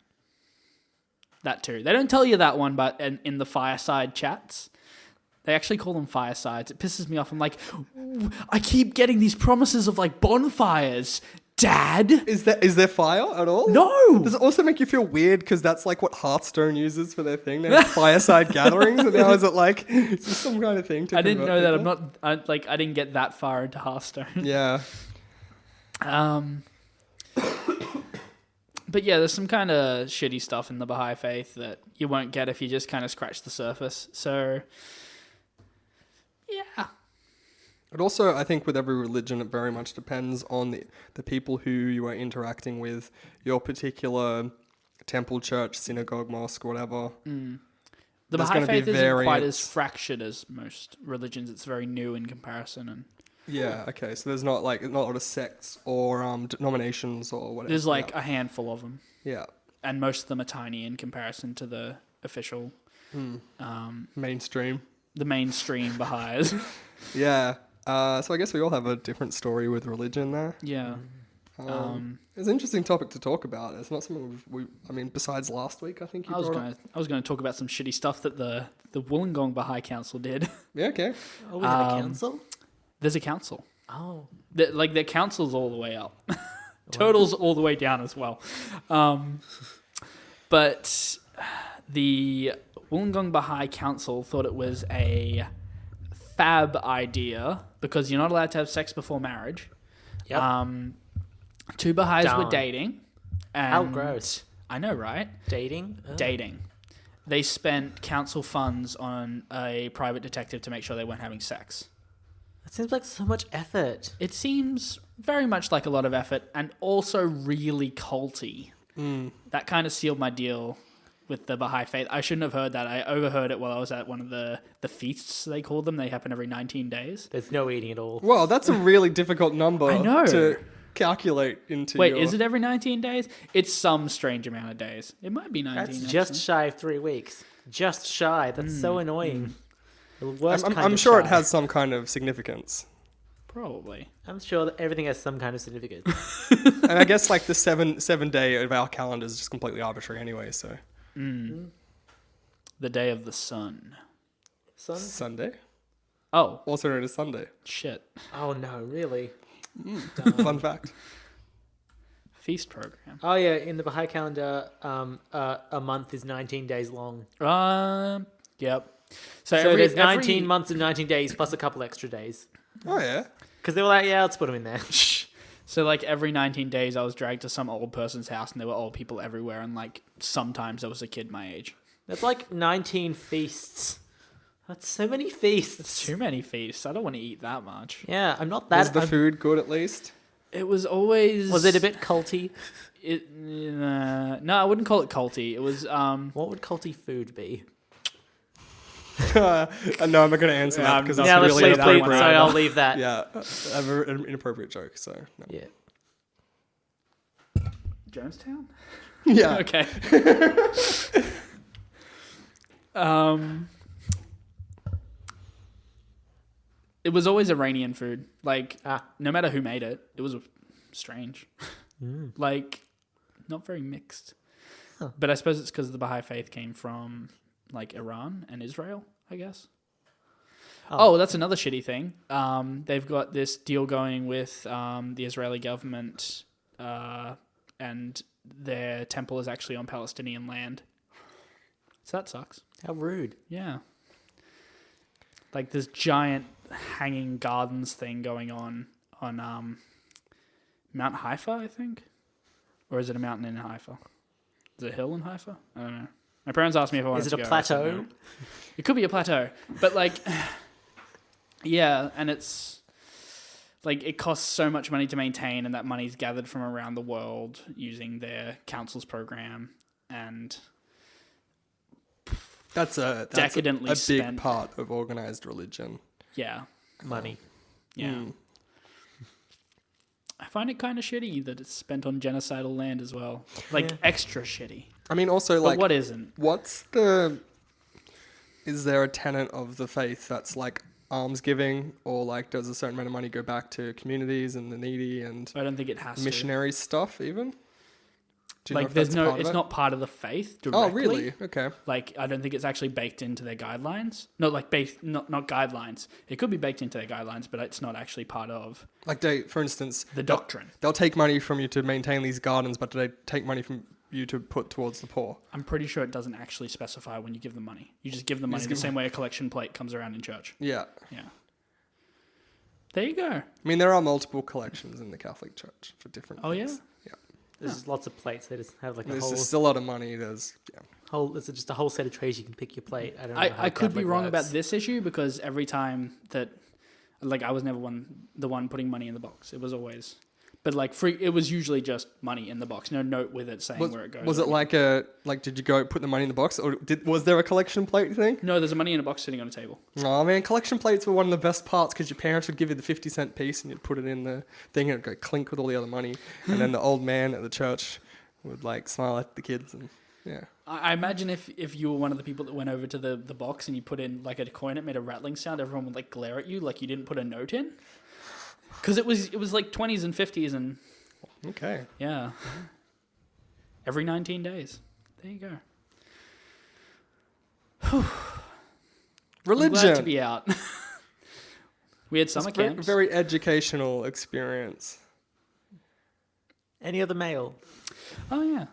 That too. They don't tell you that one, but in the fireside chats, they actually call them firesides. It pisses me off. I'm like, I keep getting these promises of like bonfires, Dad. Is there fire at all? No. Does it also make you feel weird because that's like what Hearthstone uses for their thing? They have fireside gatherings, and now is it like is this some kind of thing to? I didn't know convert that. people? I didn't get that far into Hearthstone. Yeah. But yeah, there's some kind of shitty stuff in the Baha'i faith that you won't get if you just kind of scratch the surface. So, yeah. But also, I think with every religion, it very much depends on the people who you are interacting with, your particular temple, church, synagogue, mosque, whatever. The There's Baha'i gonna be faith isn't quite variants. as fractured as most religions. It's very new in comparison, and Yeah, okay. So there's not a lot of sects or denominations or whatever. there's like a handful of them, Yeah. and most of them are tiny in comparison to the official, Mainstream. the mainstream Baha'is. Yeah. So I guess we all have a different story with religion there. Yeah. It's an interesting topic to talk about. It's not something I mean, besides last week, I think you I was brought up. gonna talk about some shitty stuff that the Wollongong Baha'i Council did. Yeah, okay. Oh, we have a council? There's a council. Oh. Like their council's all the way up. Total's all the way down as well. But the Wollongong Baha'i Council thought it was a fab idea because you're not allowed to have sex before marriage. Yep. Two Baha'is were Darn. dating. And How gross. I know, right? Dating? Oh. Dating. They spent council funds on a private detective to make sure they weren't having sex. That seems like so much effort. It seems very much like a lot of effort and also really culty. That kind of sealed my deal with the Baha'i faith. I shouldn't have heard that. I overheard it while I was at one of the feasts, they called them. They happen every 19 days. There's no eating at all. Well, that's a really difficult number I know. to calculate into. Wait, is it every 19 days? It's some strange amount of days. It might be 19. That's actually. just shy of 3 weeks. Just shy. That's so annoying. The worst kind I'm of sure it shy. has some kind of significance. Probably. I'm sure that everything has some kind of significance. And I guess like the seven day of our calendar is just completely arbitrary anyway. So The day of the sun. Son? Sunday, Oh, also known as Sunday. shit. Oh no, really? Fun fact. Feast program. Oh yeah, in the Baha'i calendar, a month is 19 days long. Yep. So there's 19 months and 19 days plus a couple extra days. Oh yeah. Because they were like, yeah, let's put them in there. So like every 19 days I was dragged to some old person's house and there were old people everywhere and like sometimes there was a kid my age. That's like 19 feasts. That's so many feasts. Too many feasts. I don't want to eat that much. Yeah, I'm not Was that. the food good at least? It was always... Was it a bit culty? No, I wouldn't call it culty. It was... What would culty food be? No, I'm not going to answer that because That's Yeah, that's let's really leave that one. So inappropriate. I'll leave that. Yeah, I have an inappropriate joke. So no. Yeah. Jonestown? Yeah. Okay. It was always Iranian food. Like, no matter who made it, it was strange. Like, not very mixed. Huh. But I suppose it's because the Baha'i faith came from, like, Iran and Israel, I guess. Oh, that's another shitty thing. They've got this deal going with the Israeli government, and their temple is actually on Palestinian land. So that sucks. How rude. Yeah. Like this giant hanging gardens thing going on Mount Haifa, I think. Or is it a mountain in Haifa? Is it a hill in Haifa? I don't know. My parents asked me if I wanted Is to it go. a I said plateau? no. It could be a plateau. But like, yeah, and it's like it costs so much money to maintain, and that money's gathered from around the world using their council's program, and That's a Decadently big spent. part of organized religion. yeah, Money. yeah. I find it kind of shitty that it's spent on genocidal land as well. Like Yeah. extra shitty. I mean, also But like, what isn't? is there a tenet of the faith that's like almsgiving, or like does a certain amount of money go back to communities and the needy and I don't think it has missionary stuff even? Do you know Like if there's that's no, part of it's it? not part of the faith directly. Oh, really? Okay. Like I don't think it's actually baked into their guidelines. No, like based not guidelines. It could be baked into their guidelines, but it's not actually part of Like they, for instance, the doctrine. they'll take money from you to maintain these gardens, but do they take money from you to put towards the poor? I'm pretty sure it doesn't actually specify when you give them money. You just give them money just the give same way a collection plate comes around in church. Yeah. Yeah. There you go. I mean, there are multiple collections in the Catholic Church for different Oh, yeah? things. Yeah. There's just lots of plates. They just have like a There's whole, just a lot of money. There's, yeah. There's just a whole set of trays you can pick your plate. I don't know. how I could be Catholic wrong works. about this issue because every time that, like, I was never the one putting money in the box. It was always, but like free. It was usually just money in the box, no note with it saying where it goes. Was it like did you go put the money in the box, or was there a collection plate thing? No, there's a money in a box sitting on a table. Oh man, collection plates were one of the best parts because your parents would give you the 50-cent piece and you'd put it in the thing and it'd go clink with all the other money, and then the old man at the church would like smile at the kids and yeah. I imagine if you were one of the people that went over to the box and you put in like a coin, it made a rattling sound. Everyone would like glare at you like you didn't put a note in, because it was like 20s and 50s and Okay. Yeah. Every 19 days. There you go. I'm Religion. glad to be out. We had summer It's very, camps. very educational experience. Any other mail? Oh, yeah.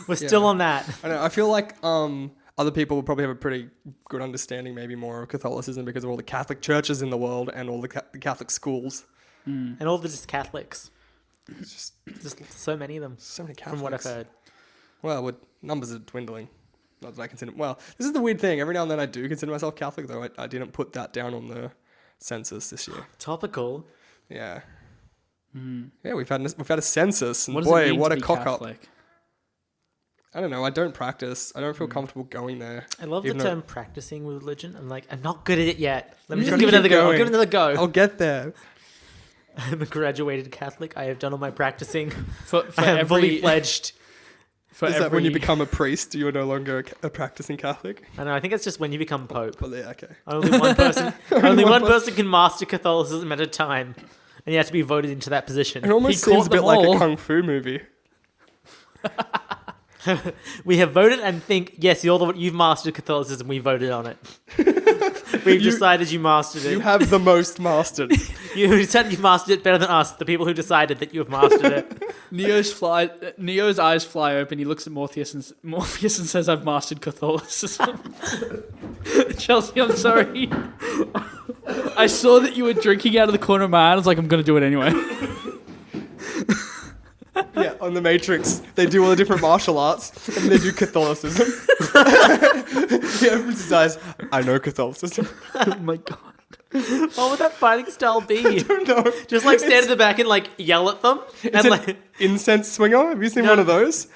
We're still on that. I know. I feel like other people will probably have a pretty good understanding, maybe more of Catholicism because of all the Catholic churches in the world and all the Catholic schools. And all the just Catholics. It's Just so many of them, so many Catholics. from what I've heard. Well, numbers are dwindling. Not that I consider. Well, this is the weird thing. Every now and then I do consider myself Catholic, though I didn't put that down on the census this year. Topical. Yeah. Yeah, we've had a census, and What does it boy, mean what to a be cock up. Catholic? I don't know. I don't practice. I don't feel comfortable going there. I love the even though- term practicing religion. I'm not good at it yet. Let me You just gotta give it another keep go. I'll going. give it another go. I'll get there. I'm a graduated Catholic. I have done all my practicing. For I am fully every, fledged. for Is that when you every- become a priest, you're no longer a practicing Catholic? I know. I think it's just when you become Pope. But yeah, okay. Only one person. only one one person can master Catholicism at a time, and you have to be voted into that It position. almost He seems caught a bit them like all. a kung fu movie. We have voted and think, yes, you've mastered Catholicism. We voted on it. We've decided you mastered You it. have the most mastered. You decided you mastered it better than us, the people who decided that you have mastered it. Neo's eyes fly open. He looks at Morpheus and says, "I've mastered Catholicism." Chelsea, I'm sorry. I saw that you were drinking out of the corner of my eye. I was like, I'm going to do it anyway. Yeah, on the Matrix, they do all the different martial arts, and they do Catholicism. He opens his eyes. I know Catholicism. Oh my god. What would that fighting style be? No, Just stand in the back and yell at them? it's And an incense swinger. Have you seen one of those?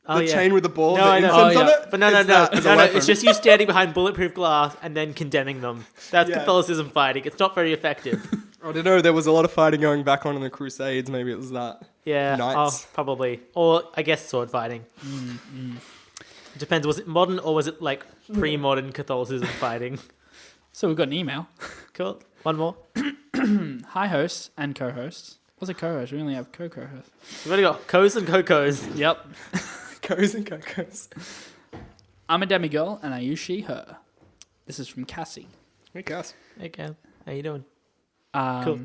oh, The yeah. chain with the ball, No, the I know. incense Oh, on yeah. it. But no, It's that as a no, weapon. it's just you standing behind bulletproof glass and then condemning them. That's Yeah. Catholicism fighting. It's not very effective. I don't know. There was a lot of fighting going back on in the Crusades. Maybe it was that. Yeah, Knights. probably. Or I guess sword fighting. It depends. Was it modern or was it pre-modern Catholicism fighting? So we've got an email. Cool. One more. Hi, hosts and co-hosts. What's a co-host? We only have co-hosts. We've only got Co's and Cocos. Yep. Goes and cocos. I'm a demigirl and I use she, her. This is from Cassie. Hey, Cass. Hey, Cam. How you doing? Cool.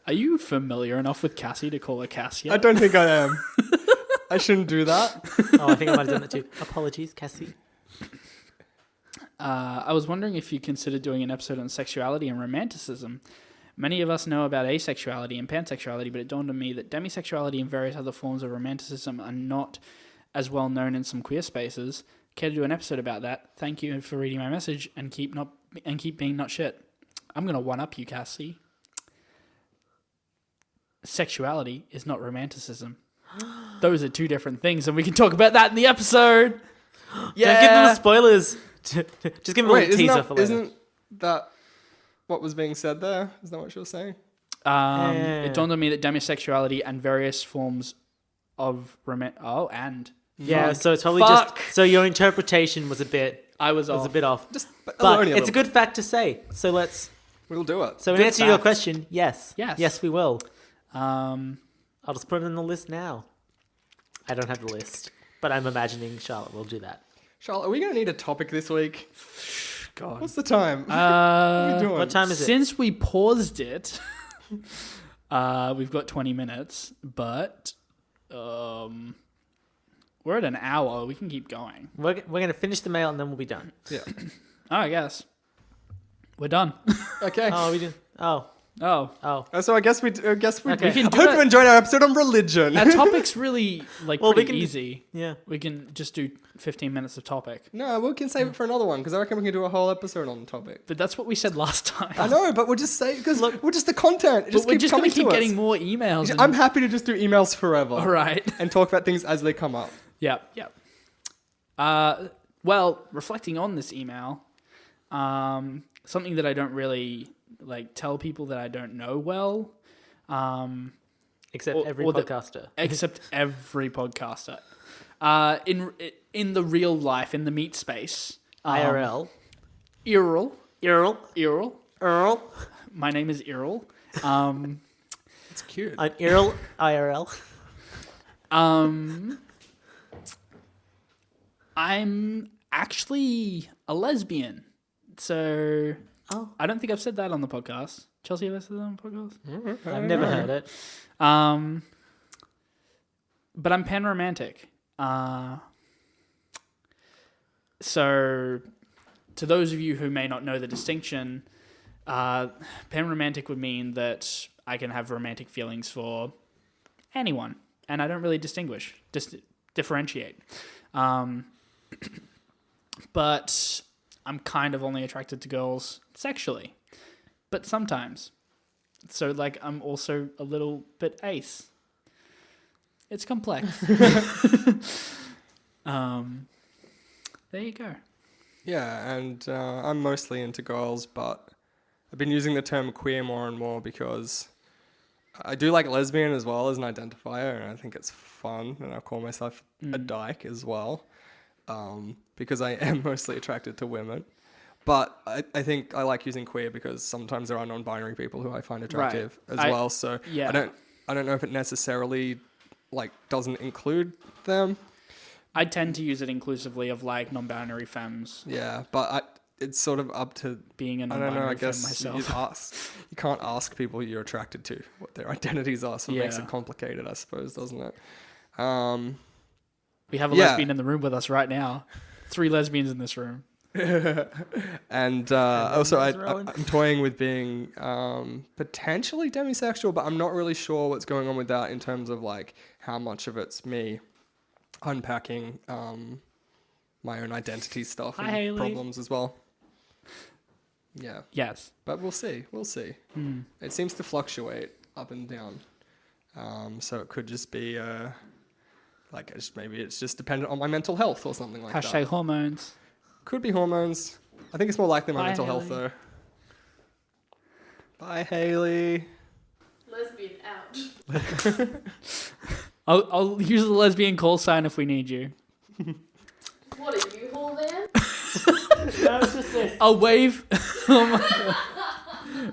Are you familiar enough with Cassie to call her Cassie? I don't think I am. I shouldn't do that. Oh, I think I might have done that too. Apologies, Cassie. I was wondering if you considered doing an episode on sexuality and romanticism. Many of us know about asexuality and pansexuality, but it dawned on me that demisexuality and various other forms of romanticism are not as well known in some queer spaces. Care to do an episode about that? Thank you for reading my message and keep being not shit. I'm gonna one up you, Cassie. Sexuality is not romanticism. Those are two different things, and we can talk about that in the episode. Yeah. Don't give them the spoilers. Just give them a Wait, little teaser for later. isn't that what was being said there? Is that what you were saying? It dawned on me that demisexuality and various forms of Yeah, Fuck. so it's probably Fuck. just so your interpretation was a bit I was a bit off. Just But only it's a good fact to say. So let's We'll do it. in Good answer to your fact. question, yes. Yes. Yes, we will. Um, I'll just put it in the list now. I don't have the list, but I'm imagining Charlotte will do that. Charlotte, are we going to need a topic this week? God. What's the time? what are you doing? What time is it? Since we paused it, we've got 20 minutes, but we're at an hour. We can keep going. We're going to finish the mail and then we'll be done. Yeah. Oh, I guess. We're done. Okay. Oh, we did. Oh. So I guess we. Okay. I can do hope it. you enjoyed our episode on religion. Our topic's really Well, we pretty can- easy. Yeah. We can just do 15 minutes of topic. No, we can save it for another one because I reckon we can do a whole episode on the topic. But that's what we said last time. I know, but we'll just say because we're just the content. It But just we're keeps just going coming to keep to us. getting more emails. I'm happy to just do emails forever. All right. And talk about things as they come up. Yep. Well, reflecting on this email, something that I don't really tell people that I don't know well, Except Or- every or the- podcaster. except every podcaster. In the real life, in the meat space, IRL. Earl. Earl. Earl. Earl. My name is Earl. It's cute. I'm IRL. I'm actually a lesbian. So Oh. I don't think I've said that on the podcast. Chelsea, have I said that on the podcast? I've never heard it. But I'm panromantic. So to those of you who may not know the distinction, panromantic would mean that I can have romantic feelings for anyone, and I don't really differentiate. But I'm kind of only attracted to girls sexually, but sometimes. So, like, I'm also a little bit ace. It's complex. There you go. Yeah, and I'm mostly into girls, but I've been using the term queer more and more because I do like lesbian as well as an identifier, and I think it's fun, and I call myself a dyke as well, because I am mostly attracted to women. But I think I like using queer because sometimes there are non-binary people who I find attractive as well. So yeah. I don't know if it necessarily like doesn't include them. I tend to use it inclusively of like non-binary femmes. Yeah, but it's sort of up to Being a I don't know. non-binary I femme guess myself. you can't ask people you're attracted to what their identities are, so it makes Yeah. it complicated, I suppose, doesn't it? We have a Yeah. lesbian in the room with us right now. 3 lesbians in this room. And also, there's Rowan. I'm toying with being potentially demisexual, but I'm not really sure what's going on with that in terms of like how much of it's me unpacking my own identity stuff and Hi, Hayley. problems as well. Yeah, Yes. but we'll see. We'll see. It seems to fluctuate up and down, so it could just be like maybe it's just dependent on my mental health or something like Hashtag that. hormones. Could be hormones. I think it's more likely my Bye, mental health, Hayley. though. Bye, Haley. Lesbian out. I'll use the lesbian call sign if we need you. What are you, whole man? That was just this. I'll wave. Oh my God.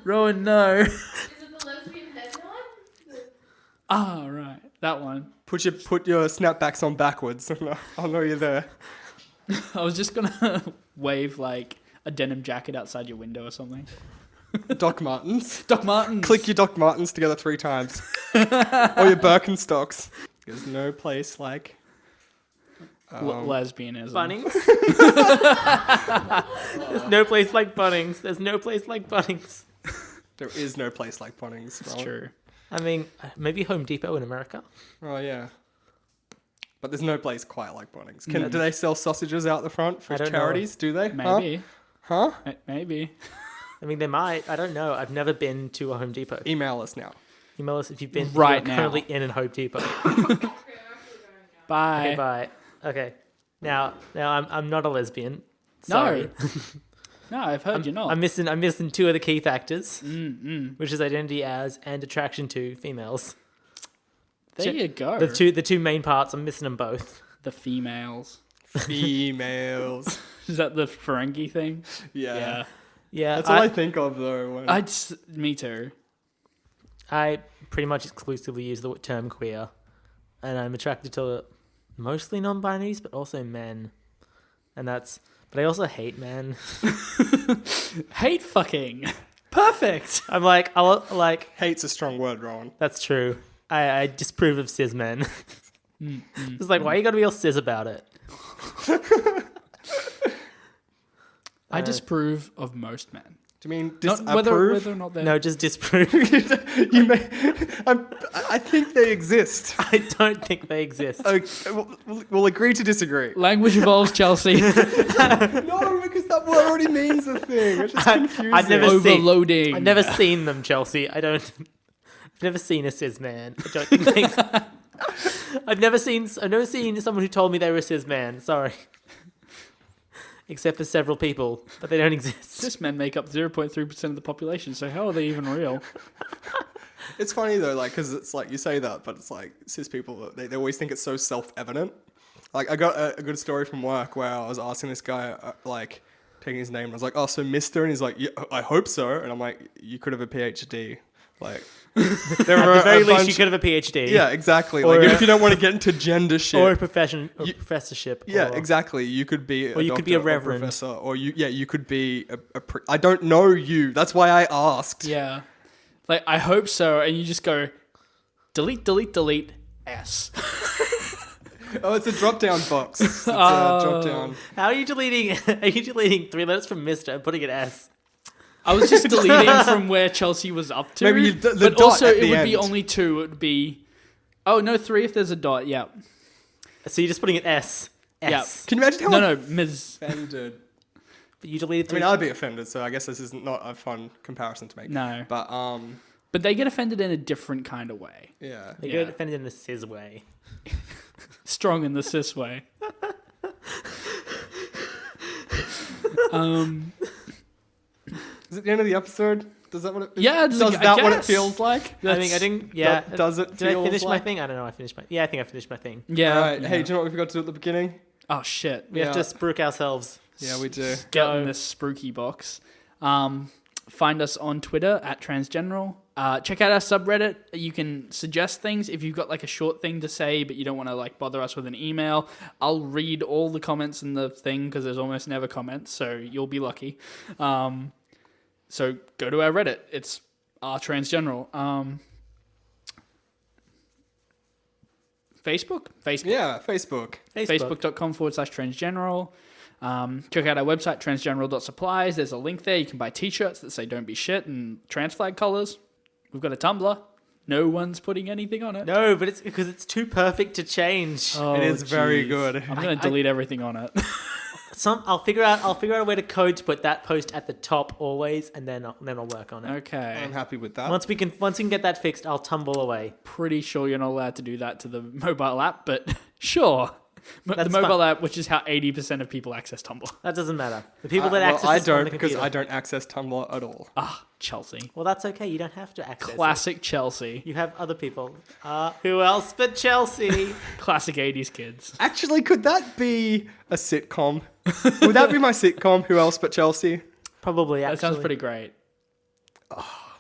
Rowan, no. Is it the lesbian headline? Ah, right. That one. Put your snapbacks on backwards. I'll know you're there. I was just going to wave like a denim jacket outside your window or something. Doc Martens. Doc Martens. Click your Doc Martens together 3 times. Or your Birkenstocks. There's no place like... lesbianism. Bunnings. There's no place like Bunnings. There's no place like Bunnings. There is no place like Bunnings. It's Rowan. true. I mean, maybe Home Depot in America. Oh, yeah. But there's no place quite like Bunnings. Do they sell sausages out the front for I don't know. charities? Do they? Maybe. Huh? Maybe. I mean, they might. I don't know. I've never been to a Home Depot. Email us now. Email us if you've been Right you're now. currently in a Home Depot. Okay, I'm actually going now. Bye. Okay, bye. Okay. Now I'm not a lesbian. Sorry. No, I've heard you're not. I'm missing 2 of the key factors, which is identity as and attraction to females. there you go. The two main parts. I'm missing them both. The females. Females. Is that the Ferengi thing? Yeah. Yeah, That's what I think of, though. When... Me too. I pretty much exclusively use the term queer, and I'm attracted to mostly non-binaries, but also men, but I also hate men. Hate fucking. Perfect. I'm like, Hate's a strong word, Rowan. that's true. I disapprove of cis men. It's like, why you gotta be all cis about it? I disapprove of most men. Do you mean Not disapprove? whether or not they're... No, just disprove. You may, I think they exist. I don't think they exist. Okay, we'll agree to disagree. Language evolves, Chelsea. No, because that word already means a thing. It's just confusing. I've never Overloading. I've never seen them, Chelsea. I've never seen a cis man. I don't think they, I've never seen someone who told me they were a cis man. Sorry. Except for several people, but they don't exist. Cis men make up 0.3% of the population, so how are they even real? It's funny though, like, because it's like you say that, but it's like cis people, they always think it's so self-evident. Like, I got a good story from work where I was asking this guy, like, taking his name, and I was like, "Oh, so Mister," and he's like, "Yeah, I hope so," and I'm like, "You could have a PhD." Like, At the very least, you could have a PhD. Yeah, exactly. Or Like, a- if you don't want to get into gender shit, Or a professorship. yeah, or- exactly. You could be, Or you could be a reverend. professor, or you could be I don't know you. That's why I asked. Yeah. Like, I hope so. And you just go, delete, delete, delete, S. Oh, it's a drop down box. It's a drop down. How are you deleting? Are you deleting 3 letters from Mr. and putting an S? I was just deleting from where Chelsea was up to. Maybe the but dot also, at it the would be end. only 2. It would be, oh, no, 3 if there's a dot. Yeah. So you're just putting an S. Yeah. S. Can you imagine how No, Ms. offended? But you deleted I 3. mean, I'd be offended, so I guess this is not a fun comparison to make. No. But But they get offended in a different kind of way. yeah. They Yeah. get offended in a cis way. Strong in the cis way. Is it the end of the episode? Does that what it? Yeah, Does I that what it guess. feels like? I think That's- I didn't. Yeah. Does it Did I feels finish my like- thing? I don't know. I finished my. Yeah, I think I finished my thing. Yeah. All right. yeah. Hey, do you know what we forgot to do at the beginning? Oh, shit. We have Yeah. to spruik ourselves. Yeah, we do. Get in this spooky box. Find us on Twitter at Transgeneral. Check out our subreddit. You can suggest things if you've got like a short thing to say, but you don't want to like bother us with an email. I'll read all the comments in the thing because there's almost never comments, so you'll be lucky. So go to our Reddit. It's Transgeneral. Facebook. Yeah, Facebook. Facebook.com/transgeneral. Check out our website, transgeneral.supplies. There's a link there. You can buy t-shirts that say don't be shit and trans flag colors. We've got a Tumblr. No one's putting anything on it. No, but it's because it's too perfect to change. Oh, It is very jeez. good. I'm going to delete everything on it. I'll figure out a way to code to put that post at the top always, and then I'll work on it. Okay. I'm happy with that. Once we can get that fixed, I'll tumble away. Pretty sure you're not allowed to do that to the mobile app, but sure. The That's mobile app, which is how 80% of people access Tumblr. That doesn't matter. The people that well, access I it on don't the because computer. I don't access Tumblr at all. Chelsea. Well, that's okay. You don't have to access it. Classic Chelsea. You have other people. Who else but Chelsea? Classic 80s kids. Actually, could that be a sitcom? Would that be my sitcom? Who else but Chelsea? Probably. That Actually. sounds pretty great.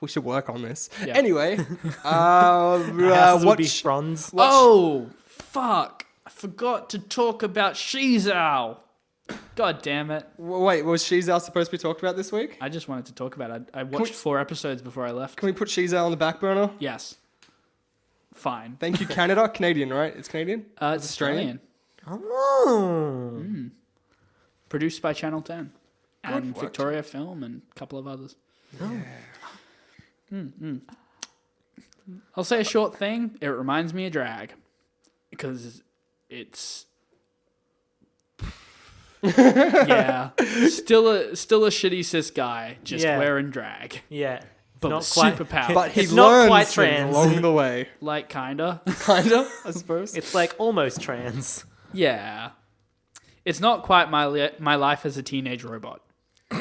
We should work on this. Yeah. Anyway, Our houses would be watch. Franz. Oh, fuck. I forgot to talk about Shizao. God damn it. Wait, was Shizao supposed to be talked about this week? I just wanted to talk about it. I watched 4 episodes before I left. Can we put Shizao on the back burner? Yes. Fine. Thank you, Canada. Canadian, right? It's Canadian? It's Australian. Oh. Produced by Channel 10. And work, Victoria Film and a couple of others. I'll say a short thing. It reminds me of drag. Because it's... yeah. Still a shitty cis guy, just Yeah. wearing drag. Yeah. But not with quite- superpower. But he It's not learns quite things trans. along the way. Like, kinda. Kinda, I suppose. It's like almost trans. Yeah. It's not quite my life as a teenage robot.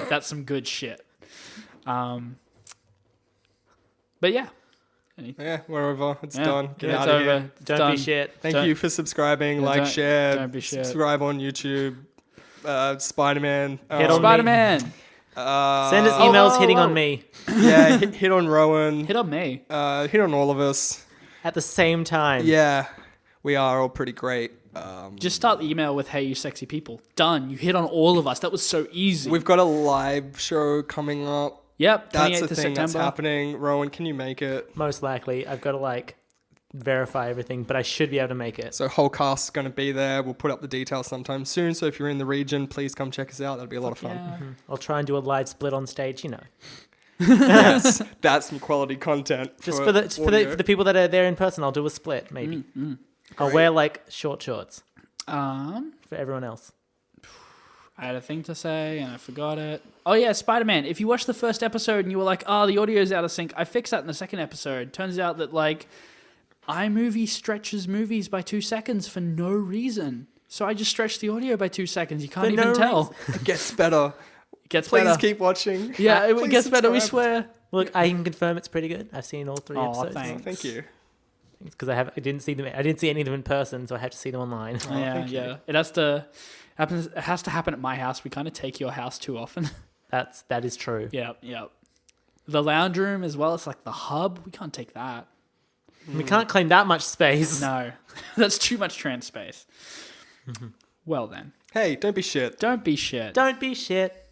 That's some good shit. But yeah. Yeah, we're over. It's Yeah. done. Get It's out of over. here. It's Don't done. be shit. Thank Don't- you for subscribing, Yeah, like, don't- share, don't be shit. subscribe on YouTube. Spider-Man. Hit on me. Spider-Man. Send us Oh, emails hitting on me yeah, hit on Rowan. Hit on me. Hit on all of us. at the same time. Yeah, we are all pretty great. Just start the email with, hey, you sexy people. Done. You hit on all of us. That was so easy. We've got a live show coming up. Yep. 28th That's the of thing September. that's happening. Rowan, can you make it? Most likely. I've got to verify everything, but I should be able to make it. So whole cast's going to be there. We'll put up the details sometime soon. So if you're in the region, please come check us out. That'll be a lot of fun. Yeah. I'll try and do a live split on stage, Yes, that's some quality content. Just for the people that are there in person, I'll do a split maybe. I'll wear short shorts for everyone else. I had a thing to say and I forgot it. Oh yeah, Spider-Man. If you watched the first episode and you were like, oh, the audio's out of sync, I fixed that in the second episode. Turns out that iMovie stretches movies by 2 seconds for no reason. So I just stretched the audio by 2 seconds. You can't For even no tell. It gets better. It gets Please better. keep watching. Yeah, it Please gets better, we subscribe. swear. Look, I can confirm it's pretty good. I've seen all 3 Aw, episodes. thanks. Thank you. Because I didn't see them. I didn't see any of them in person, so I had to see them online. Yeah, thank you. yeah. It has to happen at my house. We kind of take your house too often. That is true. Yep. The lounge room as well. It's like the hub. We can't take that. We can't claim that much space. No, that's too much trans space. Well then, Hey, don't be shit. don't be shit. Don't be shit.